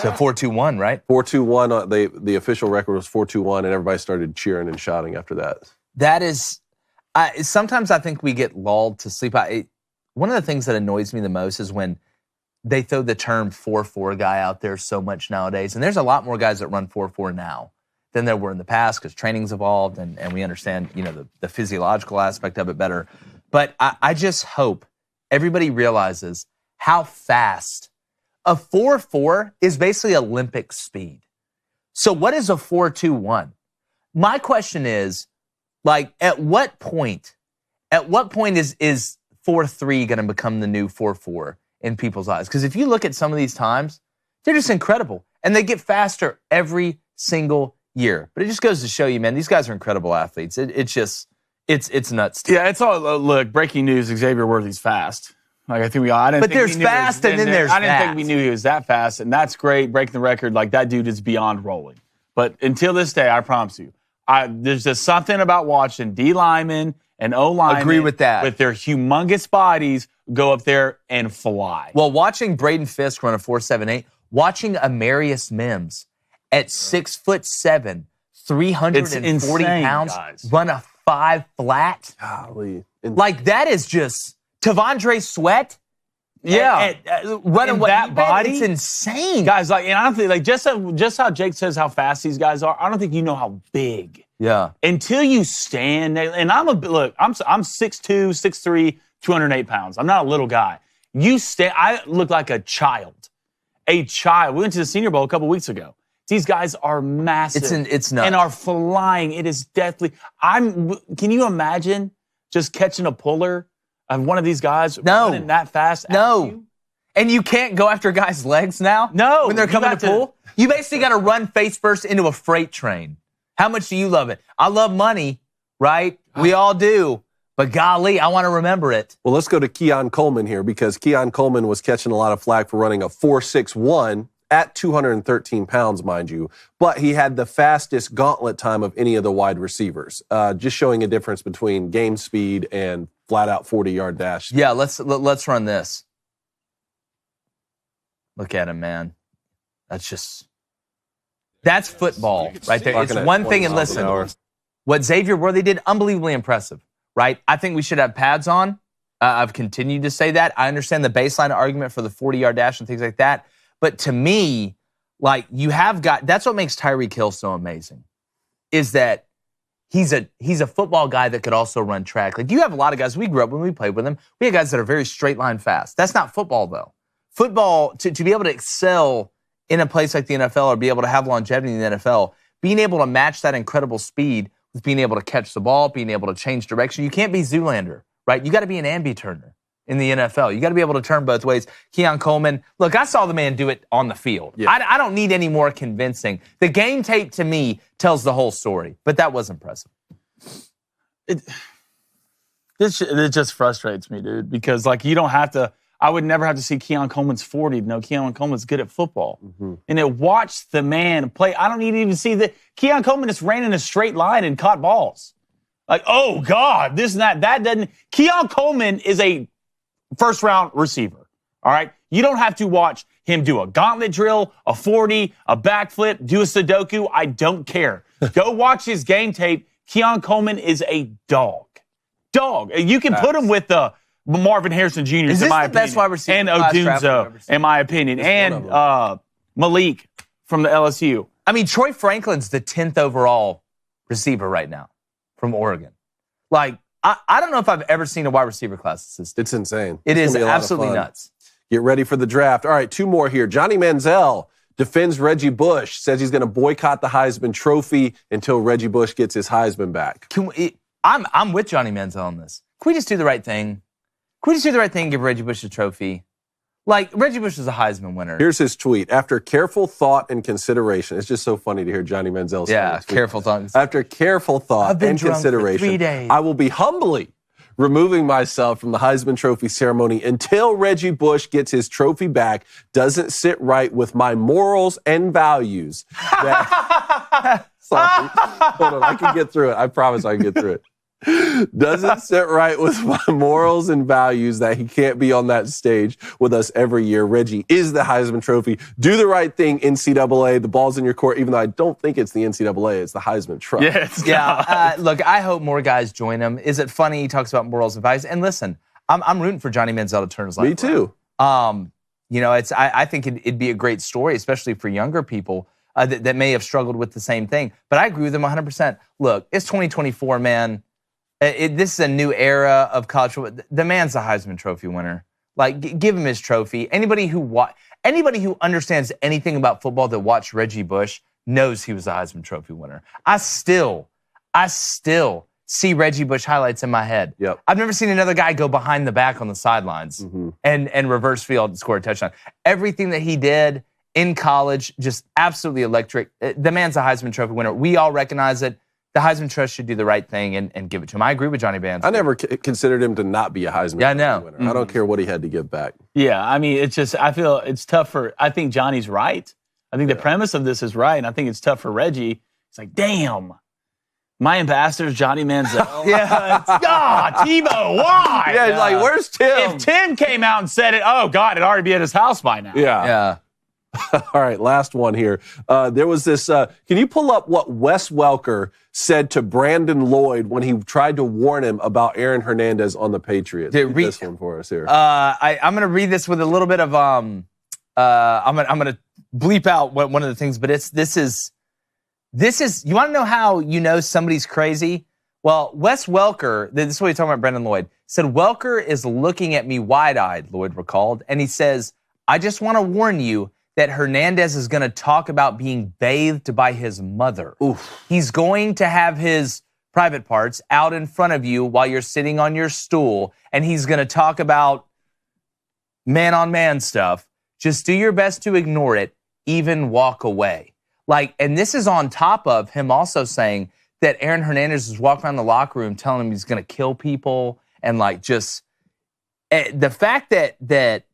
To 4.21, right? 4.21. The official record was 4.21, and everybody started cheering and shouting after that. That is... sometimes I think we get lulled to sleep. One of the things that annoys me the most is when they throw the term 4.4 guy out there so much nowadays. And there's a lot more guys that run 4.4 now than there were in the past because training's evolved and we understand, the physiological aspect of it better. But I just hope everybody realizes how fast a 4.4 is basically Olympic speed. So what is a 4.21? My question is, at what point is 4.3 going to become the new 4.4 in people's eyes? Because if you look at some of these times, they're just incredible. And they get faster every single year. But it just goes to show you, man, these guys are incredible athletes. It's nuts. Yeah, it's all, look, breaking news, Xavier Worthy's fast. I think we all, I didn't but think there's we knew fast and then there's I didn't fast. think we knew he was that fast, and that's great, breaking the record. That dude is beyond rolling. But until this day, I promise you, there's just something about watching D linemen and O linemen agree with that. With their humongous bodies go up there and fly. Well, watching Braden Fisk run a 4.78, watching Amarius Mims at 6'7", 340 pounds, guys. run a 5 flat. Golly. That is just Tavondre Sweat. Yeah, running that body, it's insane, guys. And I don't think just how Jake says how fast these guys are. I don't think you know how big. Yeah. Until you stand, and I'm 6'2", 6'3", 208 pounds. I'm not a little guy. You stand. I look like a child. A child. We went to the Senior Bowl a couple weeks ago. These guys are massive. It's nuts. And are flying. It is deathly. Can you imagine just catching a puller of one of these guys running that fast? No. And you can't go after guys' legs now? No. When they're coming to pull? You basically got to run face first into a freight train. How much do you love it? I love money, right? We all do. But golly, I want to remember it. Well, let's go to Keon Coleman here because Keon Coleman was catching a lot of flack for running a 4.61 at 213 pounds, mind you. But he had the fastest gauntlet time of any of the wide receivers, just showing a difference between game speed and flat-out 40-yard dash. Yeah, let's run this. Look at him, man. That's football right there. It's one thing, and listen, what Xavier Worthy did, unbelievably impressive, right? I think we should have pads on. I've continued to say that. I understand the baseline argument for the 40-yard dash and things like that. But to me, like, that's what makes Tyreek Hill so amazing, is that he's a football guy that could also run track. Like, you have a lot of guys, we grew up when we played with them, we had guys that are very straight line fast. That's not football, though. Football, to be able to excel in a place like the NFL or be able to have longevity in the NFL, being able to match that incredible speed with being able to catch the ball, being able to change direction. You can't be Zoolander, right? You got to be an ambi-turner in the NFL. You got to be able to turn both ways. Keon Coleman, look, I saw the man do it on the field. Yeah. I don't need any more convincing. The game tape, to me, tells the whole story, but that was impressive. It just frustrates me, dude, because, like, you don't have to. I would never have to see Keon Coleman's 40 to know Keon Coleman's good at football. Mm-hmm. And to watch the man play, I don't need to even see that. Keon Coleman just ran in a straight line and caught balls. Like, oh, God, this and that. That doesn't. Keon Coleman is a first-round receiver, all right? You don't have to watch him do a gauntlet drill, a 40, a backflip, do a Sudoku. I don't care. Go watch his game tape. Keon Coleman is a dog. You can put him with the Marvin Harrison Jr. Is in my the best wide receiver and Odunzo, in my opinion, and Malik from the LSU. I mean, Troy Franklin's the 10th overall receiver right now from Oregon. Like, I don't know if I've ever seen a wide receiver class this. It's insane. It is absolutely nuts. Get ready for the draft. All right, two more here. Johnny Manziel defends Reggie Bush, says he's going to boycott the Heisman Trophy until Reggie Bush gets his Heisman back. I'm with Johnny Manziel on this. Can we just do the right thing? Can we just do the right thing and give Reggie Bush a trophy? Like, Reggie Bush is a Heisman winner. Here's his tweet. After careful thought and consideration, it's just so funny to hear Johnny Manziel say this. Yeah, careful thought. After careful thought and consideration, for 3 days. I will be humbly removing myself from the Heisman Trophy ceremony until Reggie Bush gets his trophy back. Doesn't sit right with my morals and values. Sorry. Hold on, I can get through it. I promise I can get through it. Doesn't sit right with my morals and values that he can't be on that stage with us every year. Reggie is the Heisman Trophy. Do the right thing, NCAA. The ball's in your court, even though I don't think it's the NCAA. It's the Heisman Trophy. Look, I hope more guys join him. Is it funny he talks about morals and values? And listen, I'm rooting for Johnny Manziel to turn his life around. Me too. I think it'd be a great story, especially for younger people that may have struggled with the same thing. But I agree with him 100%. Look, it's 2024, man. This is a new era of college football. The man's a Heisman Trophy winner. Like, give him his trophy. Anybody who understands anything about football that watched Reggie Bush knows he was a Heisman Trophy winner. I still see Reggie Bush highlights in my head. Yep. I've never seen another guy go behind the back on the sidelines and reverse field and score a touchdown. Everything that he did in college, just absolutely electric. The man's a Heisman Trophy winner. We all recognize it. The Heisman Trust should do the right thing and give it to him. I agree with Johnny Manziel. I never considered him to not be a Heisman winner. I don't care what he had to give back. Yeah, I mean, I feel it's tough I think Johnny's right. I think the premise of this is right, and I think it's tough for Reggie. It's like, damn, my ambassador's Johnny Manziel. Tebow, why? Yeah, he's like, where's Tim? If Tim came out and said it, oh, God, it'd already be at his house by now. Yeah. All right, last one here. There was this, can you pull up what Wes Welker said to Brandon Lloyd when he tried to warn him about Aaron Hernandez on the Patriots? Read this one for us here. I'm going to read this with a little bit of, I'm going to bleep out one of the things, but this is, you want to know how you know somebody's crazy? Well, Wes Welker, this is what he's talking about, Brandon Lloyd, said, Welker is looking at me wide-eyed, Lloyd recalled, and he says, I just want to warn you that Hernandez is going to talk about being bathed by his mother. Oof. He's going to have his private parts out in front of you while you're sitting on your stool, and he's going to talk about man-on-man stuff. Just do your best to ignore it, even walk away. And this is on top of him also saying that Aaron Hernandez was walking around the locker room telling him he's going to kill people and like just the fact that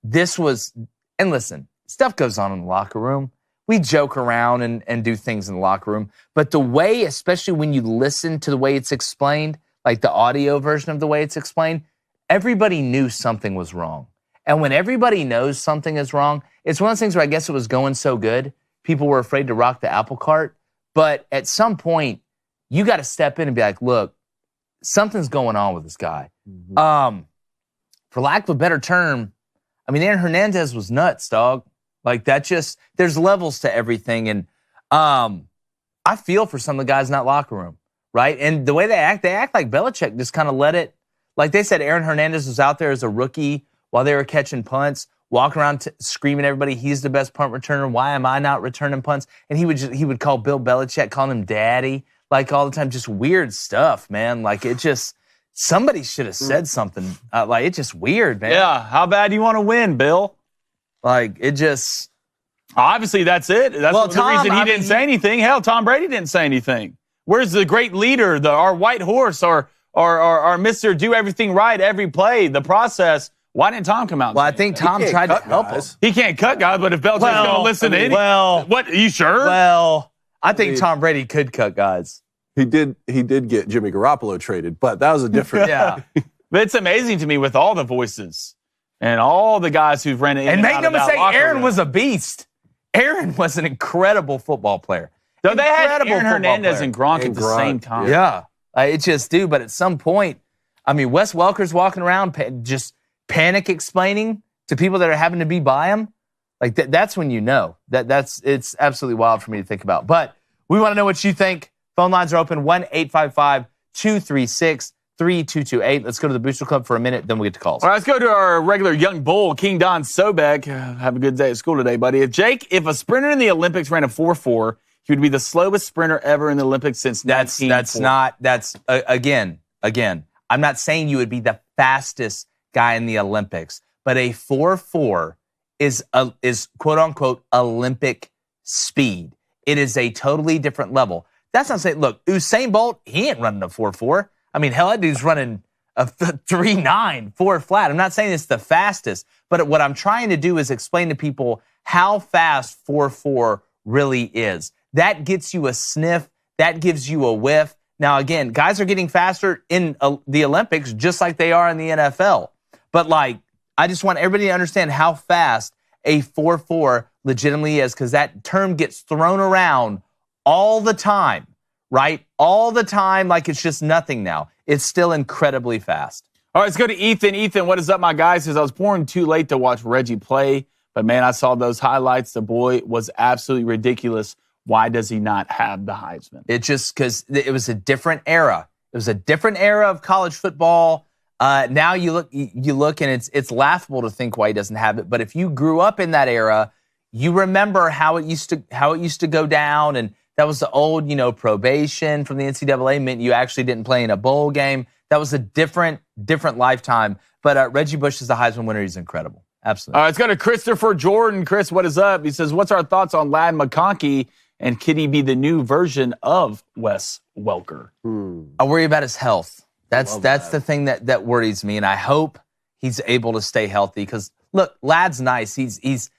this was, and listen, stuff goes on in the locker room. We joke around and do things in the locker room, but the way, especially when you listen to the way it's explained, like the audio version of the way it's explained, everybody knew something was wrong. And when everybody knows something is wrong, it's one of those things where I guess it was going so good, people were afraid to rock the apple cart. But at some point, you got to step in and be like, look, something's going on with this guy. Mm-hmm. For lack of a better term, I mean, Aaron Hernandez was nuts, dog. Like that just, there's levels to everything. And I feel for some of the guys in that locker room, right? And the way they act like Belichick just kind of let it, like they said, Aaron Hernandez was out there as a rookie while they were catching punts, walking around screaming at everybody, he's the best punt returner. Why am I not returning punts? And he would call Bill Belichick, calling him daddy, like all the time. Just weird stuff, man. Like it just, somebody should have said something. Like it's just weird, man. Yeah, how bad do you want to win, Bill? Like it just. Obviously, that's it. That's the reason he didn't say anything. Hell, Tom Brady didn't say anything. Where's the great leader, our white horse, our Mr. Do everything right every play, the process? Why didn't Tom come out? Well, I think Tom tried to help him. He can't cut guys, but if Belichick's going to listen to anything. What, are you sure? Well, I think Tom Brady could cut guys. He did get Jimmy Garoppolo traded, but that was a different. Yeah. But it's amazing to me with all the voices and all the guys who've ran in and make out no of that mistake, locker Aaron room. was a beast. Aaron was an incredible football player. So they had Aaron Hernandez and Gronk at the same time. Yeah. It just do, but at some point, I mean, Wes Welker's walking around just panic explaining to people that are having to be by him. Like that's when you know. It's absolutely wild for me to think about. But we want to know what you think. Phone lines are open, 1-855-236-3228. Let's go to the Booster Club for a minute, then we'll get to calls. All right, let's go to our regular young bull, King Don Sobek. Have a good day at school today, buddy. If a sprinter in the Olympics ran a 4.4, he would be the slowest sprinter ever in the Olympics since 1904. Again, I'm not saying you would be the fastest guy in the Olympics, but a 4.4 is quote unquote Olympic speed. It is a totally different level. That's not saying, look, Usain Bolt, he ain't running a 4.4. I mean, hell, that dude's running a 3.9, 4 flat. I'm not saying it's the fastest, but what I'm trying to do is explain to people how fast 4.4 really is. That gets you a sniff. That gives you a whiff. Now, again, guys are getting faster in the Olympics just like they are in the NFL. But, like, I just want everybody to understand how fast a 4.4 legitimately is, because that term gets thrown around all the time, right? All the time, like it's just nothing now. It's still incredibly fast. All right, let's go to Ethan. Ethan, what is up, my guy? Says, I was born too late to watch Reggie play, but, man, I saw those highlights. The boy was absolutely ridiculous. Why does he not have the Heisman? It just because it was a different era. It was a different era of college football. Now you look, and it's laughable to think why he doesn't have it. But if you grew up in that era, you remember how it used to go down, and that was the old, probation from the NCAA meant you actually didn't play in a bowl game. That was a different lifetime. But Reggie Bush is the Heisman winner. He's incredible. Absolutely. All right, let's go to Christopher Jordan. Chris, what is up? He says, what's our thoughts on Ladd McConkey, and could he be the new version of Wes Welker? I worry about his health. That's the thing that worries me, and I hope he's able to stay healthy. Because look, Ladd's nice. He's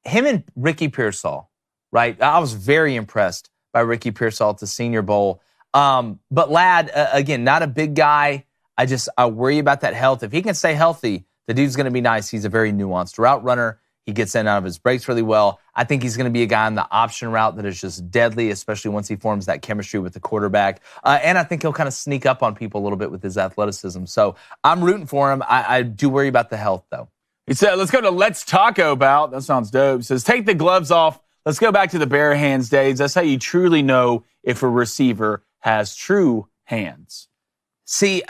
him and Ricky Pearsall, right? I was very impressed by Ricky Pearsall at the Senior Bowl. But Ladd, again, not a big guy. I worry about that health. If he can stay healthy, the dude's going to be nice. He's a very nuanced route runner. He gets in and out of his breaks really well. I think he's going to be a guy on the option route that is just deadly, especially once he forms that chemistry with the quarterback. And I think he'll kind of sneak up on people a little bit with his athleticism. So I'm rooting for him. I do worry about the health, though. He said, let's go to Let's Taco About. That sounds dope. He says, take the gloves off. Let's go back to the bare hands days. That's how you truly know if a receiver has true hands. See,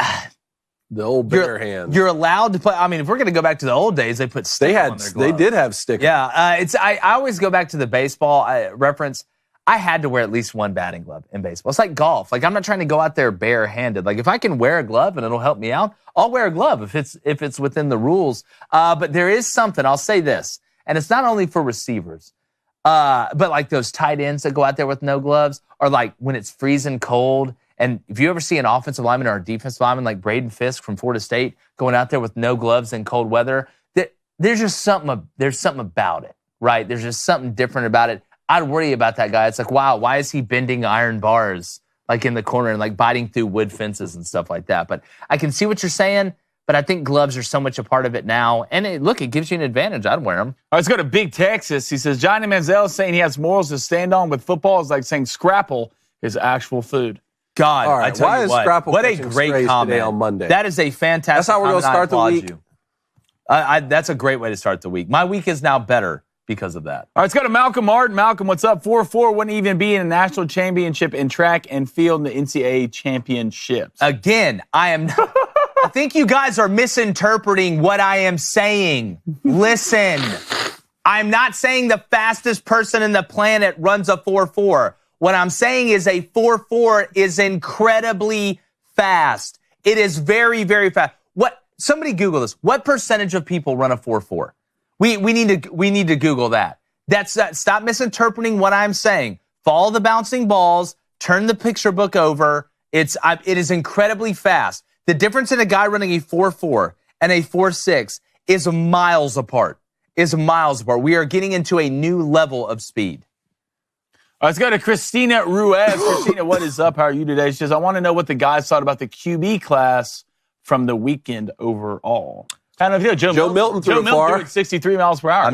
the old bare hands. You're allowed to play. I mean, if we're going to go back to the old days, they put stick on their glove. They did have stick. Yeah, I always go back to the baseball reference. I had to wear at least one batting glove in baseball. It's like golf. Like, I'm not trying to go out there barehanded. Like, if I can wear a glove and it'll help me out, I'll wear a glove if it's within the rules. But there is something. I'll say this, and it's not only for receivers. But like those tight ends that go out there with no gloves, or like when it's freezing cold. And if you ever see an offensive lineman or a defensive lineman like Braden Fisk from Florida State going out there with no gloves in cold weather, there's just something about it, right? There's just something different about it. I'd worry about that guy. It's like, wow, why is he bending iron bars like in the corner and like biting through wood fences and stuff like that? But I can see what you're saying, but I think gloves are so much a part of it now. And it gives you an advantage. I'd wear them. All right, let's go to Big Texas. He says, Johnny Manziel is saying he has morals to stand on with football. It's like saying scrapple is actual food. God, all right, I tell you what a great comment today on Monday. That is a fantastic. That's how we're going to start the week. That's a great way to start the week. My week is now better because of that. All right, let's go to Malcolm Martin. Malcolm, what's up? 4-4 wouldn't even be in a national championship in track and field in the NCAA championships. Again, I think you guys are misinterpreting what I am saying. Listen, I'm not saying the fastest person in the planet runs a 4-4. What I'm saying is a 4-4 is incredibly fast. It is very, very fast. Somebody Google this. What percentage of people run a 4-4? We need to Google that. Stop misinterpreting what I'm saying. Follow the bouncing balls. Turn the picture book over. It is incredibly fast. The difference in a guy running a 4-4 and a 4-6 is miles apart. We are getting into a new level of speed. All right, let's go to Christina Ruiz. Christina, what is up? How are you today? She says, I want to know what the guys thought about the QB class from the weekend overall. I don't know if you know Joe Milton threw it 63 miles per hour.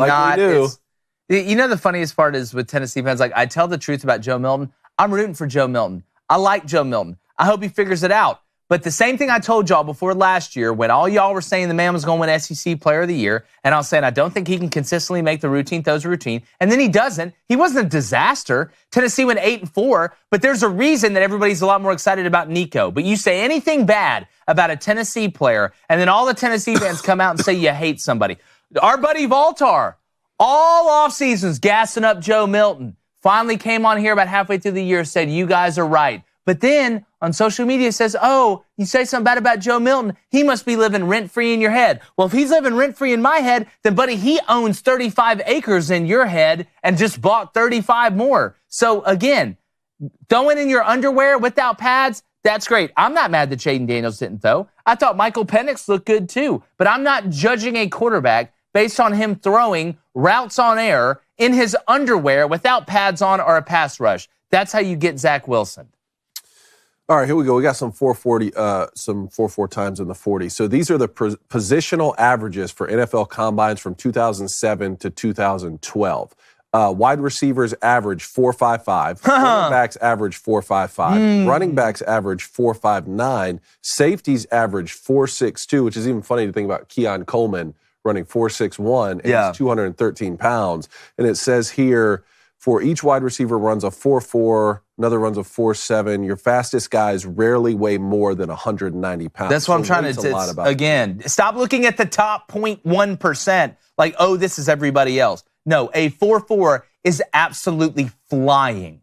You know the funniest part is with Tennessee fans, like I tell the truth about Joe Milton. I'm rooting for Joe Milton. I like Joe Milton. I hope he figures it out. But the same thing I told y'all before last year when all y'all were saying the man was going to win SEC Player of the Year, and I was saying I don't think he can consistently make the routine throws a routine, and then he doesn't. He wasn't a disaster. Tennessee went 8-4, but there's a reason that everybody's a lot more excited about Nico. But you say anything bad about a Tennessee player, and then all the Tennessee fans come out and say you hate somebody. Our buddy Valtar, all off seasons gassing up Joe Milton, finally came on here about halfway through the year, said you guys are right. But then on social media says, oh, you say something bad about Joe Milton, he must be living rent-free in your head. Well, if he's living rent-free in my head, then, buddy, he owns 35 acres in your head and just bought 35 more. So, again, throwing in your underwear without pads, that's great. I'm not mad that Jaden Daniels didn't throw. I thought Michael Penix looked good too. But I'm not judging a quarterback based on him throwing routes on air in his underwear without pads on or a pass rush. That's how you get Zach Wilson. All right, here we go. We got some 4.4 times in the 40. So these are the positional averages for NFL combines from 2007 to 2012. Wide receivers average 4.55. Quarterbacks average 4.55. Running backs average 4.59. Safeties average 4.62, which is even funny to think about Keon Coleman running 4.61 and he's 213 pounds. And it says here, for each wide receiver runs a 4.4, another runs a 4.7. Your fastest guys rarely weigh more than 190 pounds. That's what I'm trying to again, stop looking at the top 0.1% like, oh, this is everybody else. No, a 4.4 is absolutely flying.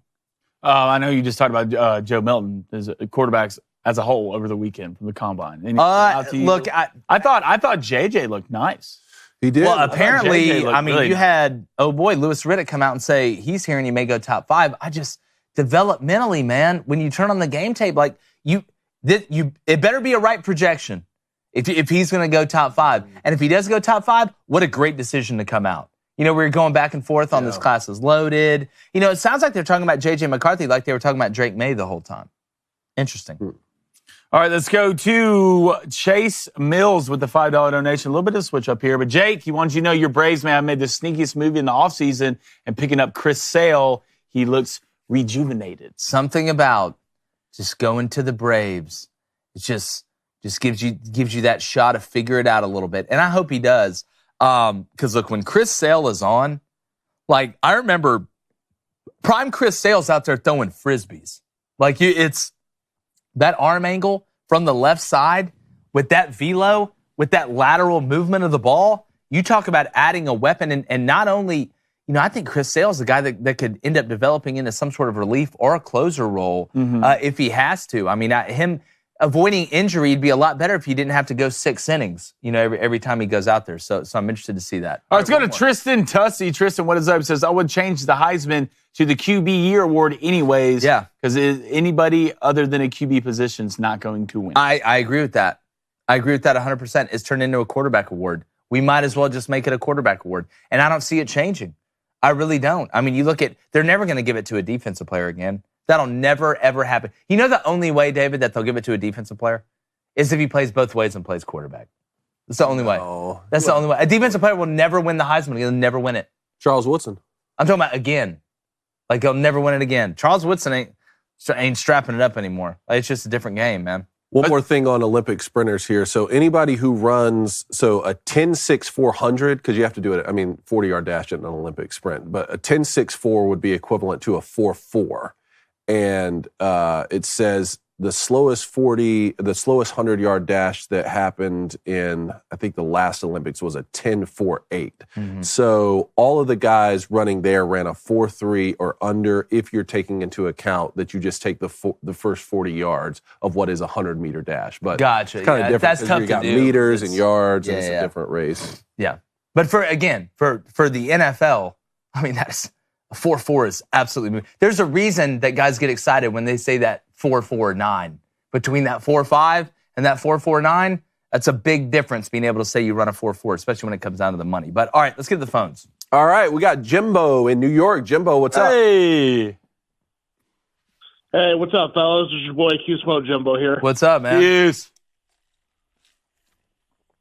I know you just talked about Joe Milton as quarterbacks as a whole over the weekend from the combine. Look, I thought JJ looked nice. He did. Well, apparently, really you had, Louis Riddick come out and say he's hearing he may go top 5. I just, developmentally, man, when you turn on the game tape, like, it better be a right projection if he's going to go top 5. And if he does go top 5, what a great decision to come out. You know, we were going back and forth on this class is loaded. You know, it sounds like they're talking about J.J. McCarthy like they were talking about Drake May the whole time. Interesting. All right, let's go to Chase Mills with the $5 donation. A little bit of switch up here. But, Jake, he wants you to know your Braves, man, made the sneakiest movie in the offseason and picking up Chris Sale. He looks rejuvenated. Something about just going to the Braves. It just gives you that shot to figure it out a little bit. And I hope he does. Because, look, when Chris Sale is on, like, I remember prime Chris Sale's out there throwing Frisbees. Like, it's that arm angle from the left side with that velo, with that lateral movement of the ball. You talk about adding a weapon. And not only, you know, I think Chris Sale's the guy that could end up developing into some sort of relief or a closer role if he has to. I mean, avoiding injury would be a lot better if he didn't have to go 6 innings, every time he goes out there. So I'm interested to see that. All right, let's go to Tristan Tussey. Tristan, what is up? He says, I would change the Heisman to the QB Year Award anyways. Yeah. Because anybody other than a QB position is not going to win. I agree with that. I agree with that 100%. It's turned into a quarterback award. We might as well just make it a quarterback award. And I don't see it changing. I really don't. I mean, you look at, they're never going to give it to a defensive player again. That'll never, ever happen. You know the only way, David, that they'll give it to a defensive player is if he plays both ways and plays quarterback. That's the only way. That's the only way. A defensive player will never win the Heisman. He'll never win it. Charles Woodson. I'm talking about again. Like, he'll never win it again. Charles Woodson ain't strapping it up anymore. Like, it's just a different game, man. One more thing on Olympic sprinters here. So anybody who runs, a 10.6 400, because you have to do it, 40-yard dash isn't an Olympic sprint, but a 10.6 4 would be equivalent to a 4.4. And it says the slowest 100-yard dash that happened in, I think, the last Olympics was a 10.48. Mm-hmm. So all of the guys running there ran a 4.3 or under if you're taking into account that you just take the first 40 yards of what is a 100-meter dash. But gotcha. It's kind of different. That's tough you got to do. Meters and yards, and it's a different race. Yeah. But for the NFL, that's... 4.4 is absolutely. There's a reason that guys get excited when they say that 4.49. Between that 4.5 and that 4.49, that's a big difference being able to say you run a 4.4, especially when it comes down to the money. But all right, let's get to the phones. All right, we got Jimbo in New York. Jimbo, what's up? Hey, what's up, fellas? This is your boy Q-Smoke Jimbo here. What's up, man? Yes.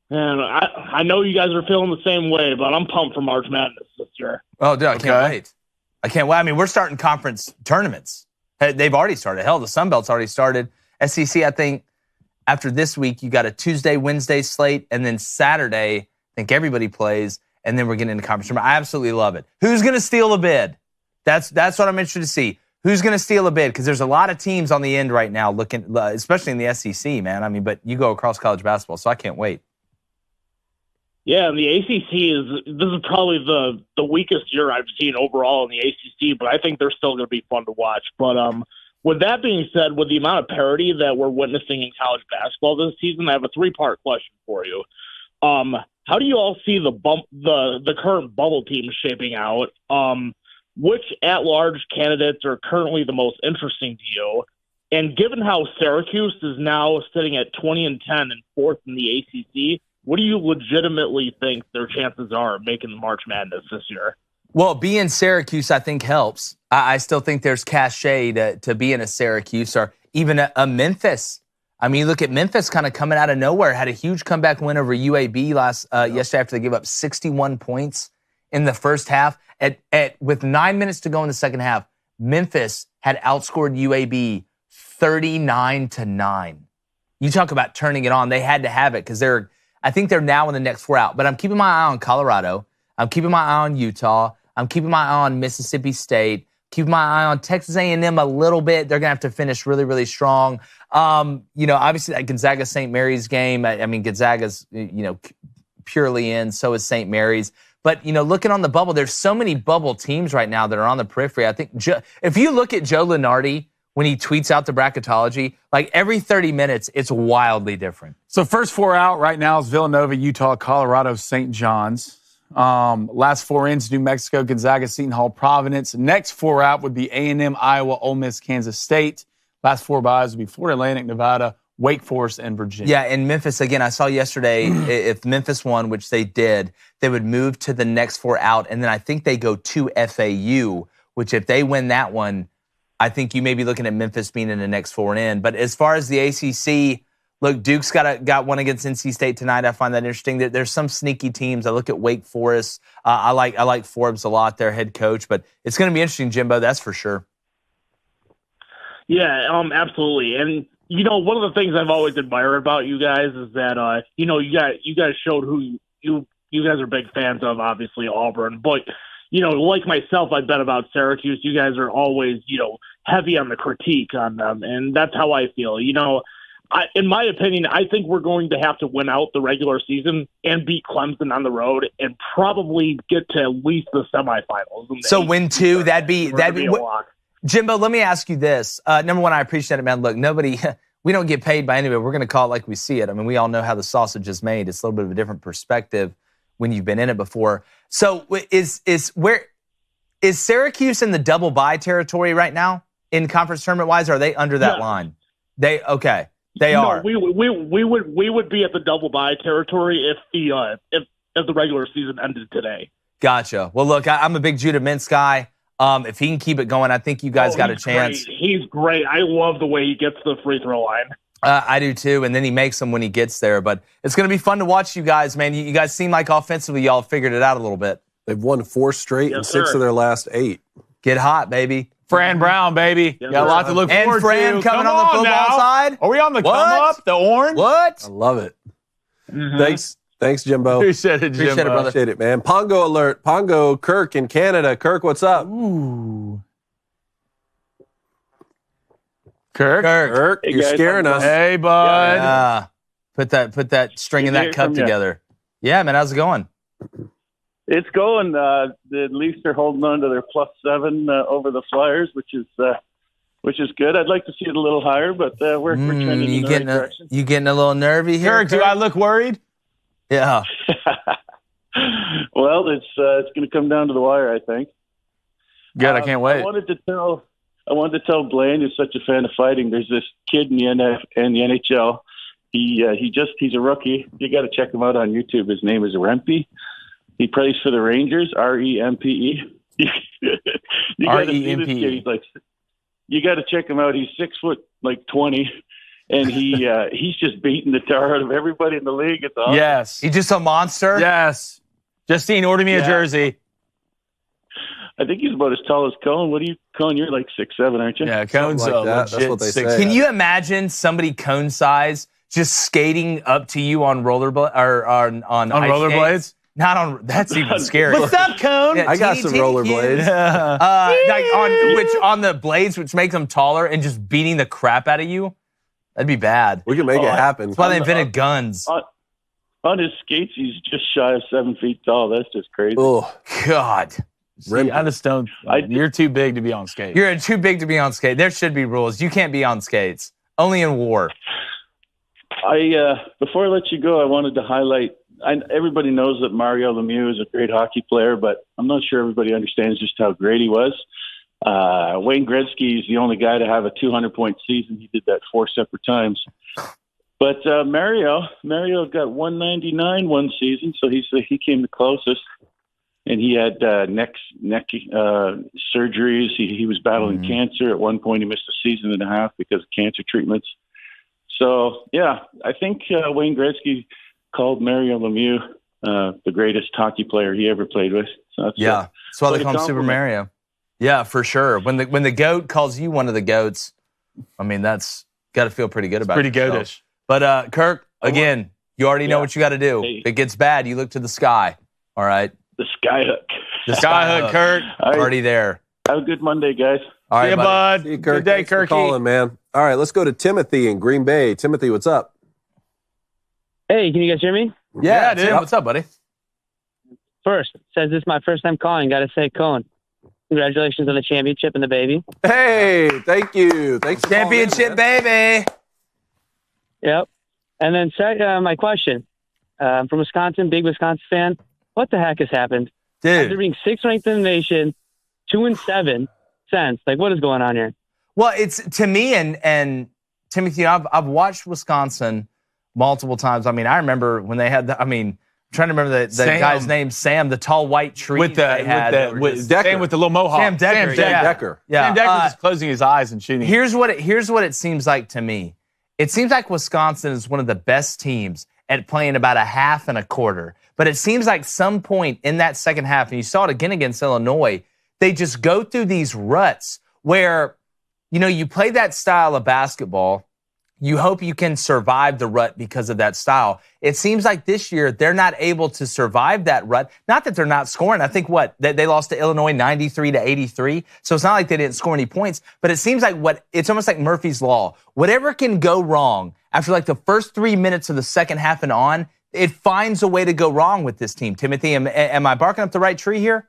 And I know you guys are feeling the same way, but I'm pumped for March Madness this year. Oh, dude, I can't wait. I can't wait. We're starting conference tournaments. They've already started. Hell, the Sun Belt's already started. SEC, I think, after this week, you got a Tuesday, Wednesday slate, and then Saturday, I think everybody plays, and then we're getting into conference tournament. I absolutely love it. Who's going to steal a bid? That's what I'm interested to see. Who's going to steal a bid? Because there's a lot of teams on the end right now looking, especially in the SEC, man. But you go across college basketball, so I can't wait. Yeah, and the ACC this is probably the weakest year I've seen overall in the ACC, but I think they're still going to be fun to watch. But with that being said, with the amount of parity that we're witnessing in college basketball this season, I have a 3-part question for you. How do you all see the current bubble team shaping out? Which at-large candidates are currently the most interesting to you? And given how Syracuse is now sitting at 20-10 and 4th in the ACC, what do you legitimately think their chances are of making the March Madness this year? Well, being Syracuse, I think, helps. I still think there's cachet to be in a Syracuse or even a Memphis. You look at Memphis kind of coming out of nowhere, had a huge comeback win over UAB yesterday after they gave up 61 points in the first half. With 9 minutes to go in the second half, Memphis had outscored UAB 39-9. You talk about turning it on. They had to have it because I think they're now in the next 4 out. But I'm keeping my eye on Colorado. I'm keeping my eye on Utah. I'm keeping my eye on Mississippi State. Keeping my eye on Texas A&M a little bit. They're going to have to finish really, really strong. Obviously that Gonzaga-St. Mary's game, Gonzaga's, purely in. So is St. Mary's. But, looking on the bubble, there's so many bubble teams right now that are on the periphery. I think if you look at Joe Lunardi, when he tweets out the bracketology, like every 30 minutes, it's wildly different. So first 4 out right now is Villanova, Utah, Colorado, St. John's. Last 4 ins, New Mexico, Gonzaga, Seton Hall, Providence. Next 4 out would be A&M, Iowa, Ole Miss, Kansas State. Last 4 byes would be Florida Atlantic, Nevada, Wake Forest, and Virginia. Yeah, and Memphis, again, I saw yesterday, if Memphis won, which they did, they would move to the next 4 out, and then I think they go to FAU, which if they win that one, I think you may be looking at Memphis being in the next 4 in. But as far as the ACC, look, Duke's got one against NC State tonight. I find that interesting. There's some sneaky teams. I look at Wake Forest. I like Forbes a lot, their head coach. But it's going to be interesting, Jimbo. That's for sure. Yeah, absolutely. And one of the things I've always admired about you guys is that you guys showed who you guys are big fans of. Obviously, Auburn, but. Like myself, I bet about Syracuse. You guys are always, heavy on the critique on them, and that's how I feel. In my opinion, I think we're going to have to win out the regular season and beat Clemson on the road and probably get to at least the semifinals. So win 2, that'd be a lock. Jimbo, let me ask you this. Number one, I appreciate it, man. Look, we don't get paid by anybody. We're going to call it like we see it. I mean, we all know how the sausage is made. It's a little bit of a different perspective when you've been in it before. So is Syracuse in the double bye territory right now in conference tournament wise? Or are they under that line? They are. We would be at the double bye territory if the regular season ended today. Gotcha. Well, look, I'm a big Judah Mintz guy. If he can keep it going, I think you guys got a chance. Great. He's great. I love the way he gets the free throw line. I do too, and then he makes them when he gets there. But it's going to be fun to watch you guys, man. You guys seem like offensively y'all figured it out a little bit. They've won 4 straight and 6 of their last 8. Get hot, baby. Fran Brown, baby. Yes, got a lot to look forward and Fran to. coming on the football side. Are we on the come up? The orange? What? I love it. Thanks, Jimbo. Appreciate it, Jimbo. Appreciate it, brother. Appreciate it, man. Pongo alert. Pongo, Kirk in Canada. Kirk, what's up? Ooh. Kirk. Hey, you're scaring us. Hey, bud. Yeah. Put that string in that cup together. Yeah, man. How's it going? It's going. The Leafs are holding on to their +7 over the Flyers, which is good. I'd like to see it a little higher, but we're trending in the right direction. You getting a little nervy here, Kirk, do I look worried? Yeah. Well, it's going to come down to the wire, I think. Good. I can't wait. I wanted to tell Blaine, who's such a fan of fighting. There's this kid in the NHL. He's a rookie. You got to check him out on YouTube. His name is Rempe. He plays for the Rangers. Rempe. You got to see this kid. You got to check him out. He's 6'20", and he's just beating the tar out of everybody in the league. It's awesome. Yes. He's just a monster. Yes. Justine, order me a jersey. I think he's about as tall as Cohen. What are you, Cohen? You're like 6'7", aren't you? Yeah, Cohen's like that. That's what they say. Can you imagine somebody Cone size just skating up to you on rollerblades or on rollerblades? Not on. That's even scary. What's up, Cone? Yeah, I got some rollerblades. On the blades, which make them taller, and just beating the crap out of you. That'd be bad. We can make it happen. That's why they invented guns. On his skates, he's just shy of 7 feet tall. That's just crazy. Oh, God. See, I just don't. You're too big to be on skates. You're too big to be on skates. There should be rules. You can't be on skates. Only in war. Before I let you go, I wanted to highlight. Everybody knows that Mario Lemieux is a great hockey player, but I'm not sure everybody understands just how great he was. Wayne Gretzky is the only guy to have a 200-point season. He did that 4 separate times. But Mario got 199 one season, so he came the closest. And he had neck surgeries. He was battling cancer. At one point, he missed a season and a half because of cancer treatments. So, yeah, I think Wayne Gretzky called Mario Lemieux the greatest hockey player he ever played with. So that's why they call him Super Mario. Yeah, for sure. When the GOAT calls you one of the GOATs, I mean, that's got to feel pretty good about it. Pretty goatish. But, Kirk, again, you already know what you got to do. Hey. If it gets bad, you look to the sky. All right? The skyhook. The Skyhook, Kirk. Already there. Have a good Monday, guys. All right, See you, buddy. bud. See you, Kirk. Good day, Thanks for Kirky. calling, man. All right, let's go to Timothy in Green Bay. Timothy, what's up? Hey, can you guys hear me? Yeah, dude. Tim, what's up, buddy? First, says this is my first time calling. Got to say, Cohen, congratulations on the championship and the baby. Hey, thank you. Thanks for Championship, calling in, man. baby. Yep. And then my question, from Wisconsin, big Wisconsin fan. What the heck has happened? After Dude. being 6th ranked in the nation, 2-7 since. Like, what is going on here? Well, it's to me and Timothy, I've watched Wisconsin multiple times. I mean, I remember when they had I'm trying to remember the guy's name, Sam, the tall white tree With they had. Decker. Sam with the little mohawk. Sam Decker, Sam yeah. Decker. Yeah. Sam Decker just closing his eyes and shooting. Here's what it seems like to me. It seems like Wisconsin is one of the best teams at playing about a half and a quarter. But it seems like some point in that second half, and you saw it again against Illinois, they just go through these ruts where, you play that style of basketball. You hope you can survive the rut because of that style. It seems like this year they're not able to survive that rut. Not that they're not scoring. I think they lost to Illinois 93-83. So it's not like they didn't score any points. But it seems like it's almost like Murphy's Law. Whatever can go wrong after like the first 3 minutes of the second half and on, it finds a way to go wrong with this team. Timothy, am I barking up the right tree here?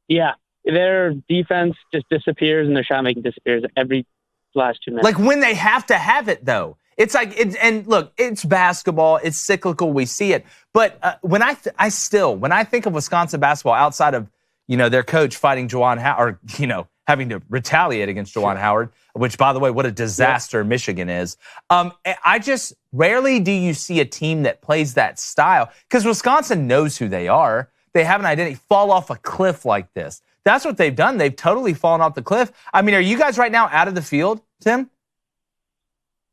Yeah. Their defense just disappears and their shot making disappears every last 2 minutes. Like when they have to have it, though. It's like, and look, it's basketball. It's cyclical. We see it. But when I think of Wisconsin basketball outside of, their coach fighting Juwan Howard, or, having to retaliate against Juwan Howard, which, by the way, what a disaster Michigan is. I just rarely do you see a team that plays that style because Wisconsin knows who they are. They have an identity. Fall off a cliff like this. That's what they've done. They've totally fallen off the cliff. I mean, are you guys right now out of the field, Tim?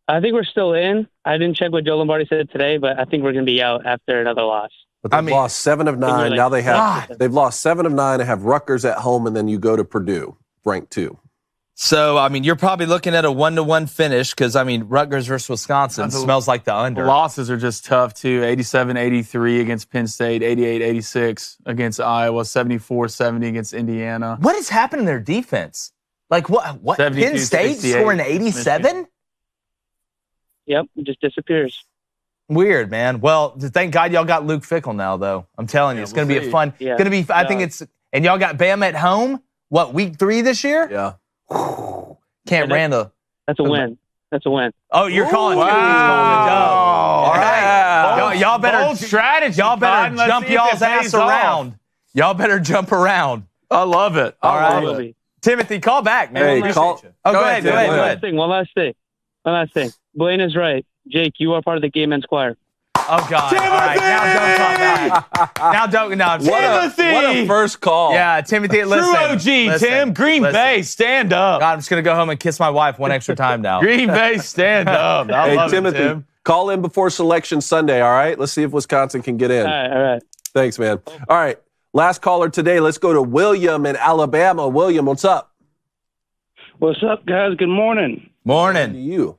I think we're still in. I didn't check what Joe Lombardi said today, but I think we're going to be out after another loss. But they've lost 7 of 9. Now they've lost 7 of 9 and have Rutgers at home, and then you go to Purdue, ranked 2. So, I mean, you're probably looking at a 1-1 finish because, I mean, Rutgers versus Wisconsin smells like the under. The losses are just tough, too. 87-83 against Penn State, 88-86 against Iowa, 74-70 against Indiana. What has happened in their defense? Like, what? Penn State scoring 87? Yep, it just disappears. Weird, man. Well, thank God y'all got Luke Fickell now, though. I'm telling you, it's going to be a fun. Yeah. Going to be. I think it's. And y'all got Bama at home. What, week 3 this year? Yeah. Can't Randall. That's a win. That's a win. Oh, you're calling. Wow. All right. Y'all better. Bold strategy. Y'all better jump y'all's ass around. Y'all better jump around. I love it. All right. Timothy, call back, man. Hey, call. Oh, go ahead. Go ahead. One last thing. Blaine is right. Jake, you are part of the Gay Men's Choir. Oh, God. Timothy! All right, now don't come back. Now don't. No, Timothy! What a first call. Yeah, Timothy, listen. True OG, Tim. Green Bay, stand up. God, I'm just going to go home and kiss my wife one extra time now. Green Bay, stand up. I love Timothy, it, Tim. call in before Selection Sunday, all right? Let's see if Wisconsin can get in. All right. Thanks, man. All right, last caller today. Let's go to William in Alabama. William, what's up? What's up, guys? Good morning. Morning. To you.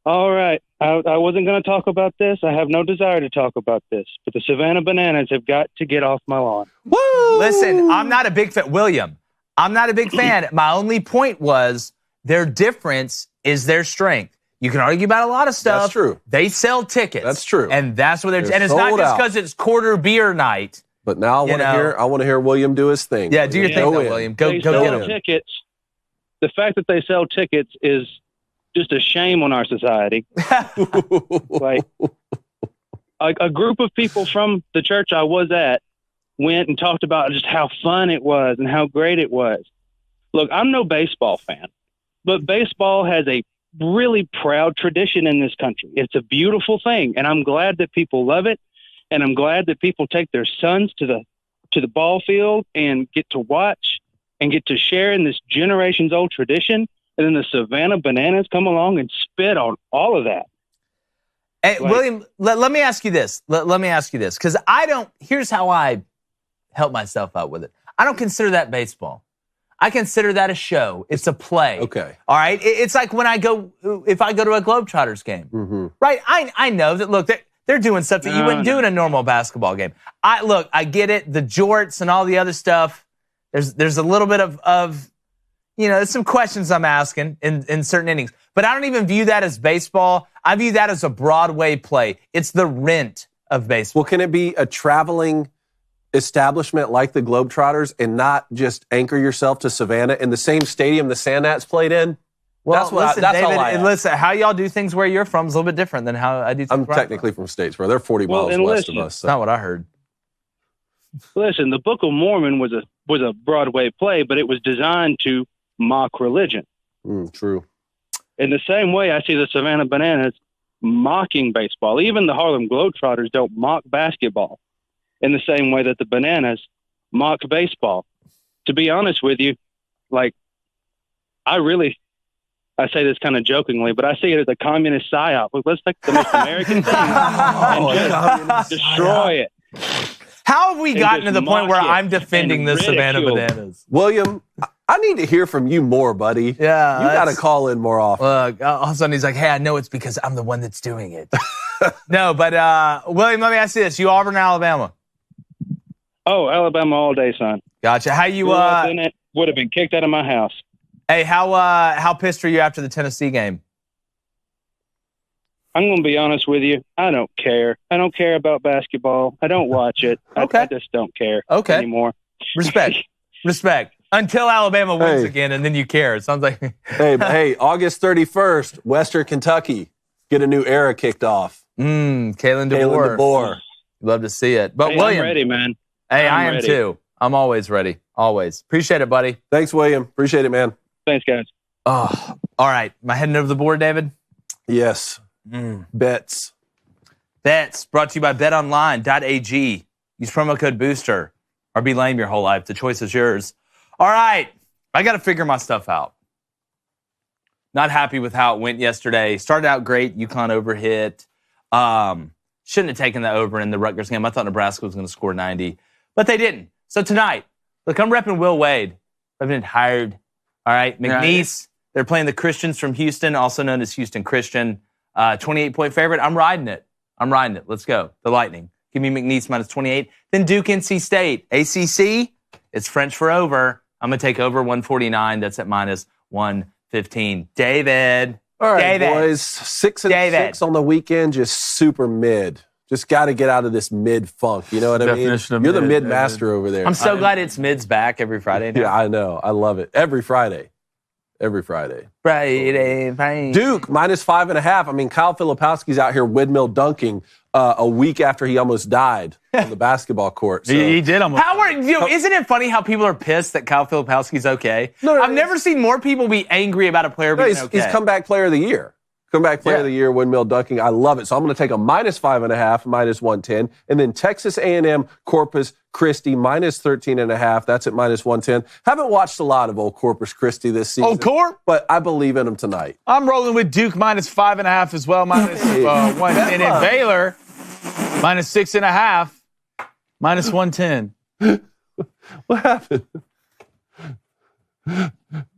All right. I wasn't going to talk about this. I have no desire to talk about this. But the Savannah Bananas have got to get off my lawn. Woo! Listen, I'm not a big fan. William, I'm not a big fan. My only point was their difference is their strength. You can argue about a lot of stuff. That's true. They sell tickets. That's true. And that's what they're and it's sold not just out. because it's quarter beer night. But now I want to hear William do his thing. Yeah, do your thing, though, William. Go get him. Tickets. The fact that they sell tickets is just a shame on our society. Like a group of people from the church I was at went and talked about just how fun it was and how great it was. Look, I'm no baseball fan, but baseball has a really proud tradition in this country. It's a beautiful thing, and I'm glad that people love it, and I'm glad that people take their sons to the ball field and get to watch and get to share in this generations-old tradition. And then the Savannah Bananas come along and spit on all of that. Hey, William, let me ask you this. Let me ask you this. Because here's how I help myself out with it. I don't consider that baseball. I consider that a show. It's a play. Okay. All right? It's like if I go to a Globetrotters game. Mm-hmm. Right? I know that, look, they're doing stuff that you wouldn't do in a normal basketball game. I get it. The jorts and all the other stuff. There's a little bit of there's some questions I'm asking in certain innings. But I don't even view that as baseball. I view that as a Broadway play. It's the Rent of baseball. Well, can it be a traveling establishment like the Globetrotters and not just anchor yourself to Savannah in the same stadium the Sandats played in? Well, that's David, listen, how y'all do things where you're from is a little bit different than how I do things I'm technically from Statesboro. They're 40 miles west of us. That's not what I heard. Listen, the Book of Mormon was a Broadway play, but it was designed to mock religion. True. In the same way, I see the Savannah Bananas mocking baseball. Even the Harlem Globetrotters don't mock basketball in the same way that the Bananas mock baseball. To be honest with you, I say this kind of jokingly, but I see it as a communist psyop. Let's take the most American thing and just destroy it. How have we gotten to the point where I'm defending the Savannah Bananas? William, I need to hear from you more, buddy. Yeah. You got to call in more often. Look, all of a sudden he's like, hey, I know it's because I'm the one that's doing it. No, but William, let me ask you this. You Auburn, Alabama? Oh, Alabama all day, son. Gotcha. How you would have been kicked out of my house. Hey, how pissed are you after the Tennessee game? I'm going to be honest with you. I don't care. I don't care about basketball. I don't watch it. Okay. I just don't care anymore. Respect. Until Alabama wins again, and then you care. It sounds like. hey, August 31st, Western Kentucky, get a new era kicked off. Kalen DeBoer. Love to see it. But William, I'm ready, man. Hey, I am too. I'm always ready. Always. Appreciate it, buddy. Thanks, William. Appreciate it, man. Thanks, guys. Oh, all right. Am I heading over the board, David? Yes. Bets. Bets brought to you by betonline.ag. Use promo code BOOSTER or be lame your whole life. The choice is yours. All right. I got to figure my stuff out. Not happy with how it went yesterday. Started out great. UConn overhit. Shouldn't have taken that over in the Rutgers game. I thought Nebraska was going to score 90, but they didn't. So tonight, look, I'm repping Will Wade. I've been tired. All right. McNeese, they're playing the Christians from Houston, also known as Houston Christian. 28-point favorite. I'm riding it. Let's go. The Lightning. Give me McNeese minus 28. Then Duke, NC State. ACC, it's French for over. I'm going to take over 149. That's at minus 115. David. All right, David. boys. 6-6 on the weekend, just super mid. Just got to get out of this mid funk. You know what I mean? You're the mid master over there. I'm so glad it's mid's back every Friday now. Yeah, I know. I love it. Every Friday. Friday. Duke, minus 5.5. I mean, Kyle Filipowski's out here windmill dunking a week after he almost died on the basketball court. So. He did almost. Isn't it funny how people are pissed that Kyle Filipowski's okay? No, I've never seen more people be angry about a player being okay. He's comeback player of the year. Comeback player of the year, windmill dunking. I love it. So I'm going to take a minus 5.5, minus 110. And then Texas A&M, Corpus Christi, minus 13.5. That's at minus 110. Haven't watched a lot of old Corpus Christi this season. Oh, Corp? But I believe in them tonight. I'm rolling with Duke minus 5.5 as well, minus 110. And Baylor, minus 6.5, minus 110. What happened?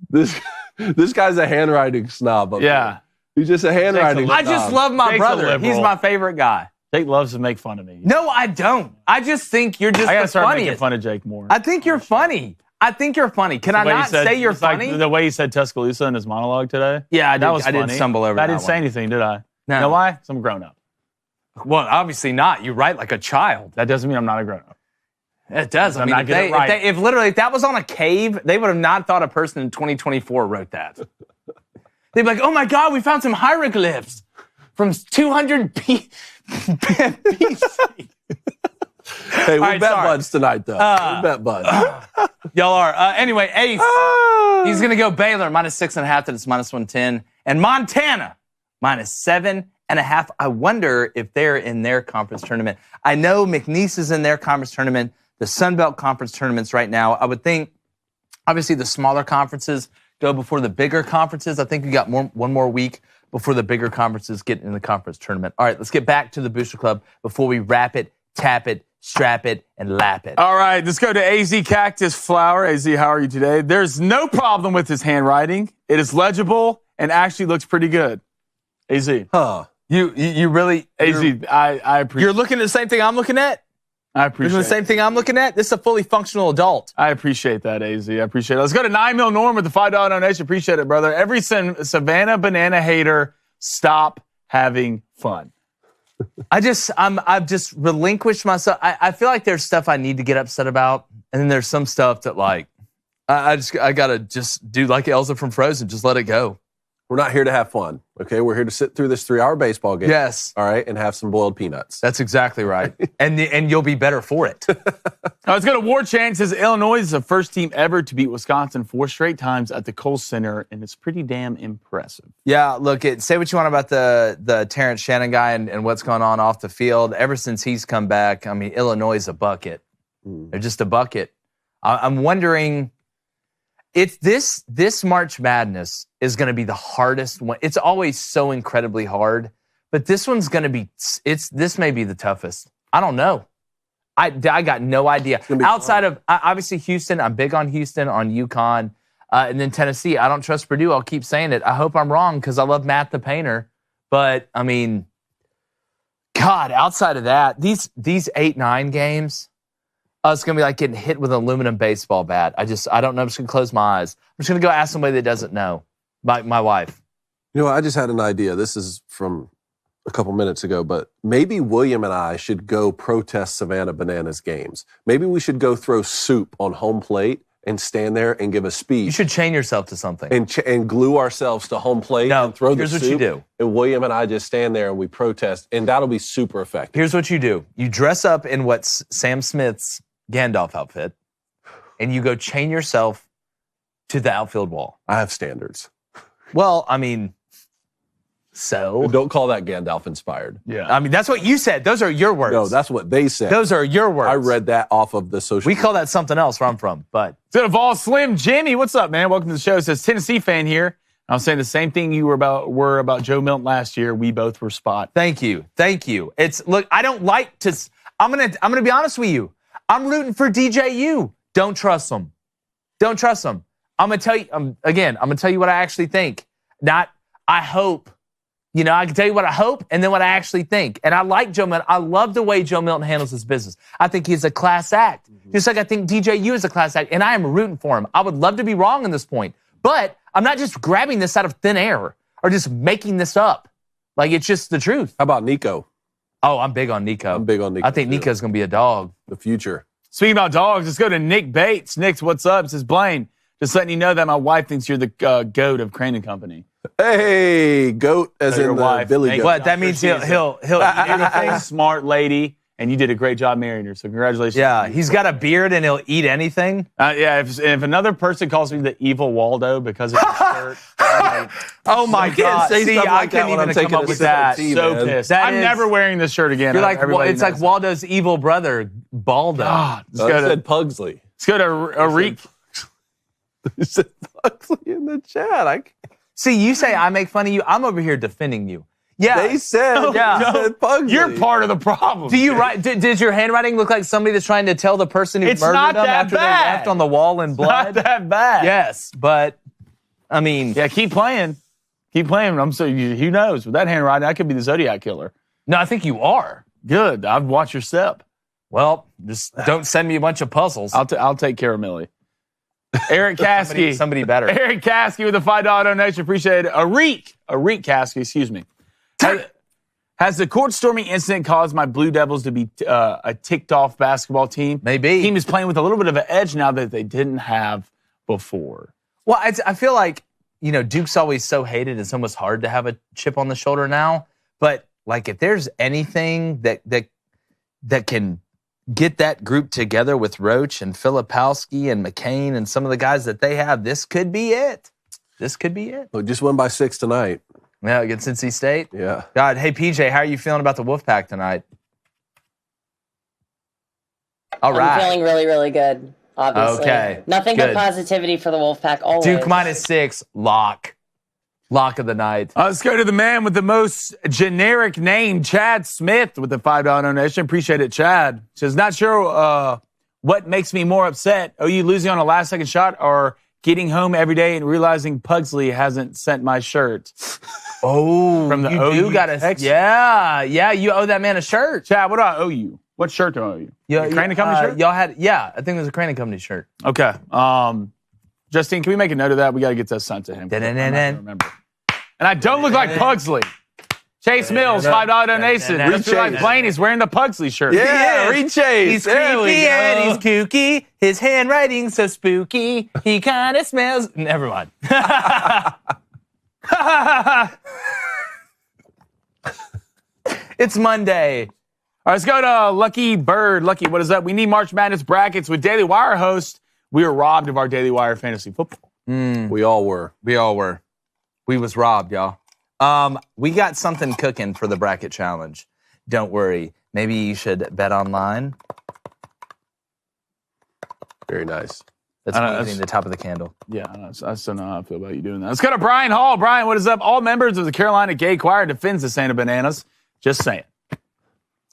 This guy's a handwriting snob. Yeah. He's just a handwriting. I just love my brother. He's my favorite guy. Jake loves to make fun of me. No, I don't. I just think you're just I gotta the start funniest. making fun of Jake more. I think you're funny. Can I not say you're funny? Like the way he said Tuscaloosa in his monologue today? Yeah, I did. I did stumble over that. I didn't say anything, did I? No. You know why? Because I'm a grown up. Well, obviously not. You write like a child. That doesn't mean I'm not a grown up. It does. I mean, if that was on a cave, they would have not thought a person in 2024 wrote that. They'd be like, oh my God, we found some hieroglyphs from 200 BC. Hey, we bet buds tonight, though. We bet buds. Y'all are. Anyway, Ace, he's going to go Baylor, minus 6.5, that it's minus 110. And Montana, minus 7.5. I wonder if they're in their conference tournament. I know McNeese is in their conference tournament, the Sun Belt Conference tournaments right now. I would think, obviously, the smaller conferences go before the bigger conferences. I think we got one more week before the bigger conferences get in the conference tournament. All right, let's get back to the Booster Club before we wrap it, tap it, strap it, and lap it. All right, let's go to AZ Cactus Flower. AZ, how are you today? There's no problem with his handwriting. It is legible and actually looks pretty good. AZ. Huh. You really... AZ, I appreciate You're looking at the same thing I'm looking at? I appreciate the same thing I'm looking at? This is a fully functional adult. I appreciate that, AZ. I appreciate it. Let's go to 9 Mil Norm with the $5 donation. Appreciate it, brother. Every Savannah banana hater, stop having fun. I've just relinquished myself. I feel like there's stuff I need to get upset about, and then there's some stuff that like I gotta just do like Elsa from Frozen, just let it go. We're not here to have fun, okay? We're here to sit through this 3-hour baseball game. Yes. All right, and have some boiled peanuts. That's exactly right. and you'll be better for it. Let's go to War Chant. Says Illinois is the first team ever to beat Wisconsin 4 straight times at the Kohl Center, and it's pretty damn impressive. Yeah, look, say what you want about the Terrence Shannon guy and what's going on off the field. Ever since he's come back, I mean, Illinois is a bucket. They're just a bucket. I'm wondering... It's this March Madness is going to be the hardest one. It's always so incredibly hard, but this one's going to be. This may be the toughest. I don't know. I got no idea. Outside of obviously Houston, I'm big on Houston, on UConn, and then Tennessee. I don't trust Purdue. I'll keep saying it. I hope I'm wrong because I love Matt the Painter. But I mean, God, outside of that, these 8-9 games. It's going to be like getting hit with an aluminum baseball bat. I don't know. I'm just going to close my eyes. I'm just going to go ask somebody that doesn't know. My wife. You know, I just had an idea. This is from a couple minutes ago, but maybe William and I should go protest Savannah Bananas games. Maybe we should go throw soup on home plate and stand there and give a speech. You should chain yourself to something. And glue ourselves to home plate and throw the soup. Here's what you do. And William and I just stand there and we protest, and that'll be super effective. Here's what you do. You dress up in what's Sam Smith's Gandalf outfit, and you go chain yourself to the outfield wall. I have standards. Well, I mean, so? Don't call that Gandalf inspired. Yeah. I mean, that's what you said. Those are your words. No, that's what they said. Those are your words. I read that off of the social We call that something else where I'm from, but. So to Vol Slim Jimmy, what's up, man? Welcome to the show. It says Tennessee fan here. I'm saying the same thing you were about Joe Milton last year. We both were spot. Thank you. Look, I don't like to. I'm gonna be honest with you. I'm rooting for DJU. Don't trust them. I'm gonna tell you I'm gonna tell you what I actually think. I hope. I can tell you what I hope and then what I actually think. And I like Joe Milton. I love the way Joe Milton handles his business. I think he's a class act. Just like I think DJU is a class act. And I am rooting for him. I would love to be wrong on this point. But I'm not just grabbing this out of thin air or just making this up. Like, it's just the truth. How about Nico? Oh, I'm big on Nico. I think Nico's going to be a dog. The future. Speaking about dogs, let's go to Nick Bates. Nick, what's up? It says, Blaine, just letting you know that my wife thinks you're the goat of Crane & Company. Hey, goat as in the Billy goat. What? That means he'll eat anything? Smart lady, and you did a great job marrying her, so congratulations. Yeah, he's got a beard and he'll eat anything. Yeah, if another person calls me the evil Waldo because of his shirt, oh my God. See, I can't even come up with that. So pissed. I'm never wearing this shirt again. You're like, it's like Waldo's evil brother, Baldo. I said Pugsley. Let's go to Arik. You said Pugsley in the chat. See, you say I make fun of you. I'm over here defending you. Yeah. They said, Pugsley. You're part of the problem. Do you write? Does your handwriting look like somebody that's trying to tell the person who murdered them after they left on the wall in blood? It's not that bad. Yes, but I mean, yeah, keep playing. I'm so who knows with that handwriting, I could be the Zodiac killer. No, I think you are. Good. I've watched your step. Well, just don't send me a bunch of puzzles. I'll take care of Millie. Eric Caskey. somebody better. Eric Caskey with a $5 donation. Appreciate it. Arik Caskey, excuse me. Has the court storming incident caused my Blue Devils to be a ticked-off basketball team? Maybe. The team is playing with a little bit of an edge now that they didn't have before. Well, I feel like, Duke's always so hated. It's almost hard to have a chip on the shoulder now. But, like, if there's anything that can get that group together with Roach and Filipowski and McCain and some of the guys that they have, this could be it. Look, just won by 6 tonight. Yeah, against NC State? Yeah. God, hey, PJ, how are you feeling about the Wolfpack tonight? All right. I'm feeling really, really good, obviously. Okay. Nothing but positivity for the Wolfpack always. Duke -6, lock. Lock of the night. Let's go to the man with the most generic name, Chad Smith, with the $5 donation. Appreciate it, Chad. Says, not sure what makes me more upset, OU losing on a last-second shot or getting home every day and realizing Pugsley hasn't sent my shirt. Oh, from the you OU do gotta, yeah, you owe that man a shirt. Chad, what do I owe you? What shirt do I owe you? Crane & Company shirt? Y'all had, I think it was a Crane & Company shirt. Okay. Justine, can we make a note of that? We got to get that sent to him. Remember. And I don't look like Pugsley. Chase Mills, $5 donation. Just like Blaine, he's wearing the Pugsley shirt. Yeah, read Chase. He's creepy and he's kooky. His handwriting's so spooky. He kind of smells. Never mind. It's Monday. All right, let's go to Lucky Bird. Lucky, what is up? We need March Madness brackets with Daily Wire host. We were robbed of our Daily Wire fantasy football. We all were. We was robbed, y'all. We got something cooking for the bracket challenge. Don't worry. Maybe you should bet online. Very nice. That's using the top of the candle. Yeah, I still know how I feel about you doing that. Let's go to Brian Hall. Brian, what is up? All members of the Carolina Gay Choir defends the Santa Bananas. Just saying.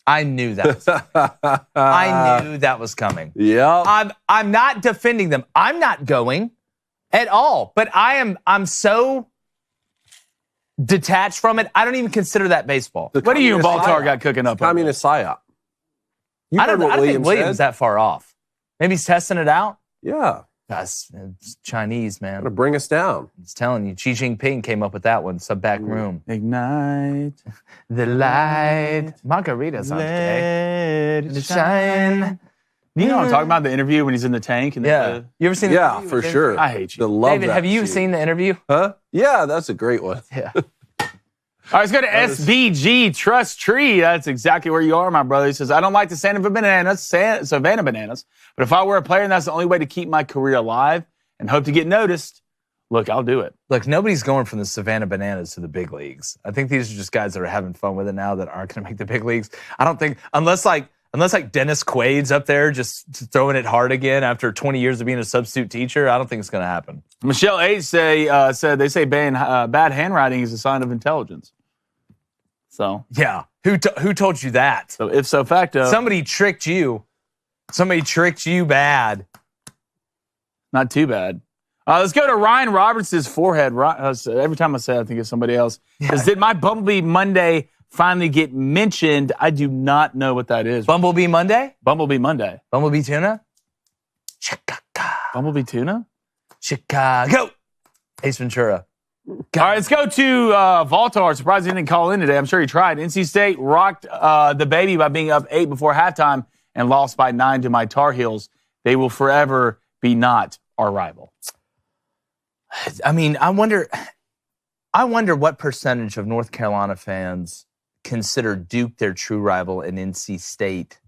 I knew that. I knew that was coming. Yeah. I'm not defending them. I'm not going at all. But I'm so detached from it. I don't even consider that baseball. What do you and Baltar got cooking up? Communist psyop. I don't think Williams that far off. Maybe he's testing it out. Yeah. That's Chinese, man. Gonna bring us down. It's telling you, Xi Jinping came up with that one. Some back room. Ignite the light. Margarita sounds gay. Let it shine. You know what I'm talking about? The interview when he's in the tank? And You ever seen the interview? For sure. I hate you. David, have you seen the interview? Huh? Yeah, that's a great one. Yeah. All right, let's go to SBG Trust Tree. That's exactly where you are, my brother. He says, I don't like the Savannah Bananas, but if I were a player and that's the only way to keep my career alive and hope to get noticed, look, I'll do it. Look, nobody's going from the Savannah Bananas to the big leagues. I think these are just guys that are having fun with it now that aren't going to make the big leagues. I don't think, unless Dennis Quaid's up there just throwing it hard again after 20 years of being a substitute teacher, I don't think it's going to happen. Michelle H. said they say bad handwriting is a sign of intelligence. So yeah, who told you that? So if so facto, somebody tricked you. Somebody tricked you bad. Not too bad. Let's go to Ryan Roberts' forehead. Every time I say it, I think it's somebody else. Because did my Bumblebee Monday finally get mentioned? I do not know what that is. Bumblebee Monday? Bumblebee Monday. Bumblebee Tuna? Chicago. Bumblebee Tuna? Chicago. Ace Ventura. All right, let's go to Valtar. Surprised he didn't call in today. I'm sure he tried. NC State rocked the baby by being up 8 before halftime and lost by 9 to my Tar Heels. They will forever be not our rival. I mean, I wonder what percentage of North Carolina fans consider Duke their true rival and NC State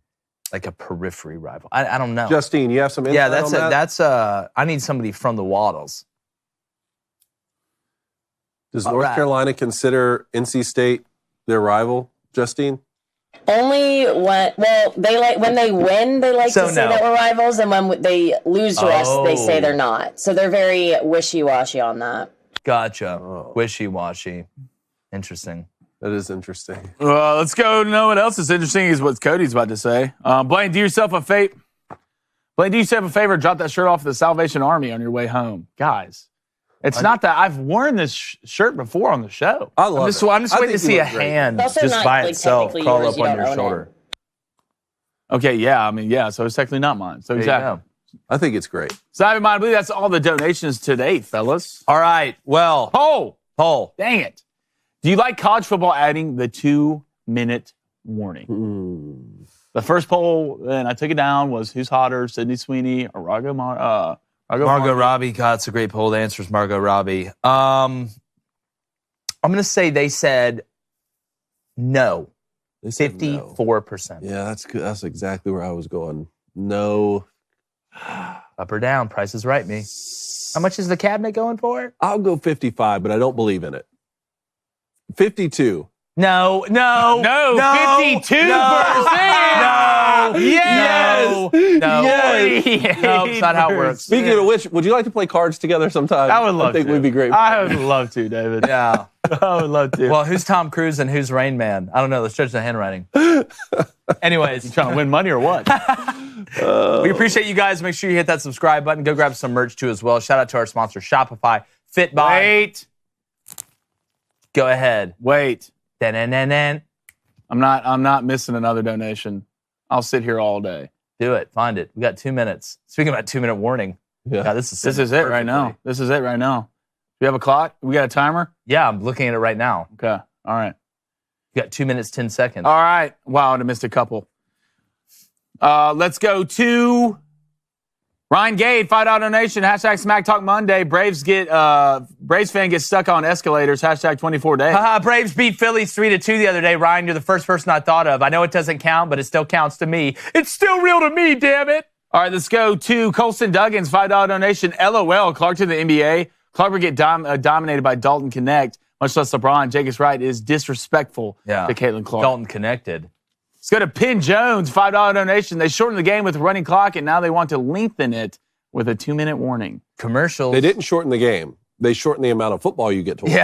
like a periphery rival. I don't know. Justine, you have some insight on that? That's I need somebody from the Waddles. Does North Carolina consider NC State their rival, Justine? Only when they win, they like to say that we're rivals, and when they lose to us, they say they're not. So they're very wishy-washy on that. Gotcha. Wishy-washy. Interesting. That is interesting. Well, let's go know what else is interesting is what Cody's about to say. Blaine, do yourself a favor. Drop that shirt off at the Salvation Army on your way home. Guys, it's not that I've worn this shirt before on the show. I love it. I'm just waiting to see a hand just by itself crawl up on your shoulder. Okay, yeah. So it's technically not mine. So exactly. I think it's great. So I believe that's all the donations to date, fellas. All right. Well, poll. Dang it. Do you like college football adding the 2-minute warning? The first poll, and I took it down, was who's hotter, Sydney Sweeney or Margot Robbie. God, it's a great poll. The answer is Margot Robbie. I'm going to say they said no. 54%. Yeah, that's good. That's exactly where I was going. No. Up or down? Price is right, me. How much is the cabinet going for? I'll go 55, but I don't believe in it. 52. No, 52%. No. Yes. No, it's not how it works. Speaking of which, would you like to play cards together sometime? I would love to. I think we'd be great. I would love to, David. Yeah. I would love to. Well, who's Tom Cruise and who's Rain Man? I don't know. Let's judge the handwriting. Anyways. You trying to win money or what? We appreciate you guys. Make sure you hit that subscribe button. Go grab some merch too as well. Shout out to our sponsor, Shopify. Fitbuy. Wait. Go ahead. Wait. I'm not missing another donation. I'll sit here all day. Do it. Find it. We got 2 minutes. Speaking about 2-minute warning. Yeah. God, this is it right now. This is it right now. Do we have a clock? We got a timer? Yeah, I'm looking at it right now. Okay. All right. You got 2 minutes, 10 seconds. All right. Wow, I missed a couple. Let's go to Ryan Gade, $5 donation, hashtag Smack Talk Monday. Braves fan gets stuck on escalators, hashtag 24 days. Braves beat Phillies 3-2 the other day. Ryan, you're the first person I thought of. I know it doesn't count, but it still counts to me. It's still real to me, damn it. All right, let's go to Colston Duggins, $5 donation. LOL, Clark to the NBA. Clark would get dominated by Dalton Connect, much less LeBron. Jacobs Wright is disrespectful to Caitlin Clark. Dalton connected. Let's go to Penn Jones, $5 donation. They shortened the game with a running clock, and now they want to lengthen it with a 2-minute warning. Commercials. They didn't shorten the game. They shortened the amount of football you get to watch.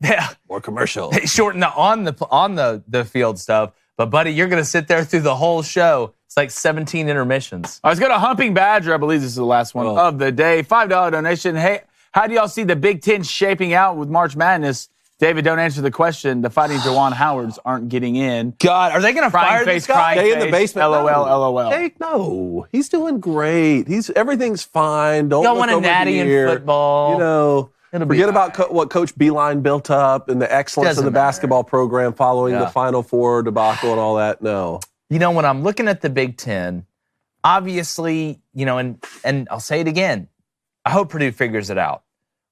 Yeah. More commercial. They shortened on the field stuff. But, buddy, you're going to sit there through the whole show. It's like 17 intermissions. All right, let's go to Humping Badger. I believe this is the last one of the day. $5 donation. Hey, how do y'all see the Big Ten shaping out with March Madness? David, don't answer the question. The Fighting Jawan Howards aren't getting in. God, are they going to fire this guy? Stay in the basement. LOL. No, he's doing great. Everything's fine. Don't want a natty in football. You know, forget about what Coach Beeline built up and the excellence of the basketball program following the Final Four debacle and all that. No. You know, when I'm looking at the Big Ten, obviously, and I'll say it again, I hope Purdue figures it out,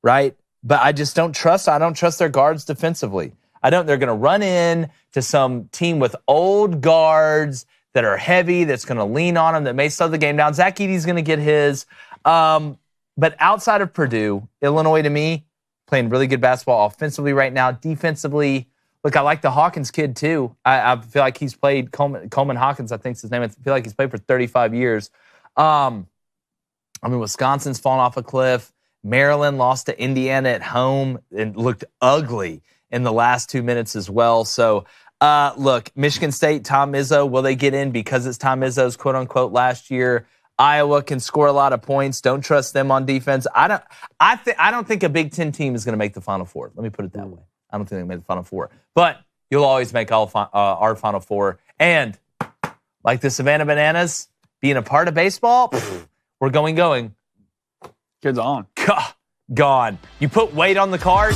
right? But I just don't trust their guards defensively. They're going to run in to some team with old guards that are heavy, that's going to lean on them, that may slow the game down. Zach Edey's going to get his. But outside of Purdue, Illinois, to me, playing really good basketball offensively right now. Defensively, look, I like the Hawkins kid, too. I feel like he's played, Coleman Hawkins, I think's his name. I feel like he's played for 35 years. Wisconsin's fallen off a cliff. Maryland lost to Indiana at home and looked ugly in the last 2 minutes as well. So, look, Michigan State, Tom Izzo, will they get in because it's Tom Izzo's quote-unquote last year? Iowa can score a lot of points. Don't trust them on defense. I don't think a Big Ten team is going to make the Final Four. Let me put it that way. I don't think they made the Final Four. But you'll always make our Final Four. And like the Savannah Bananas, being a part of baseball, we're going. Kids on. Gone. You put weight on the card,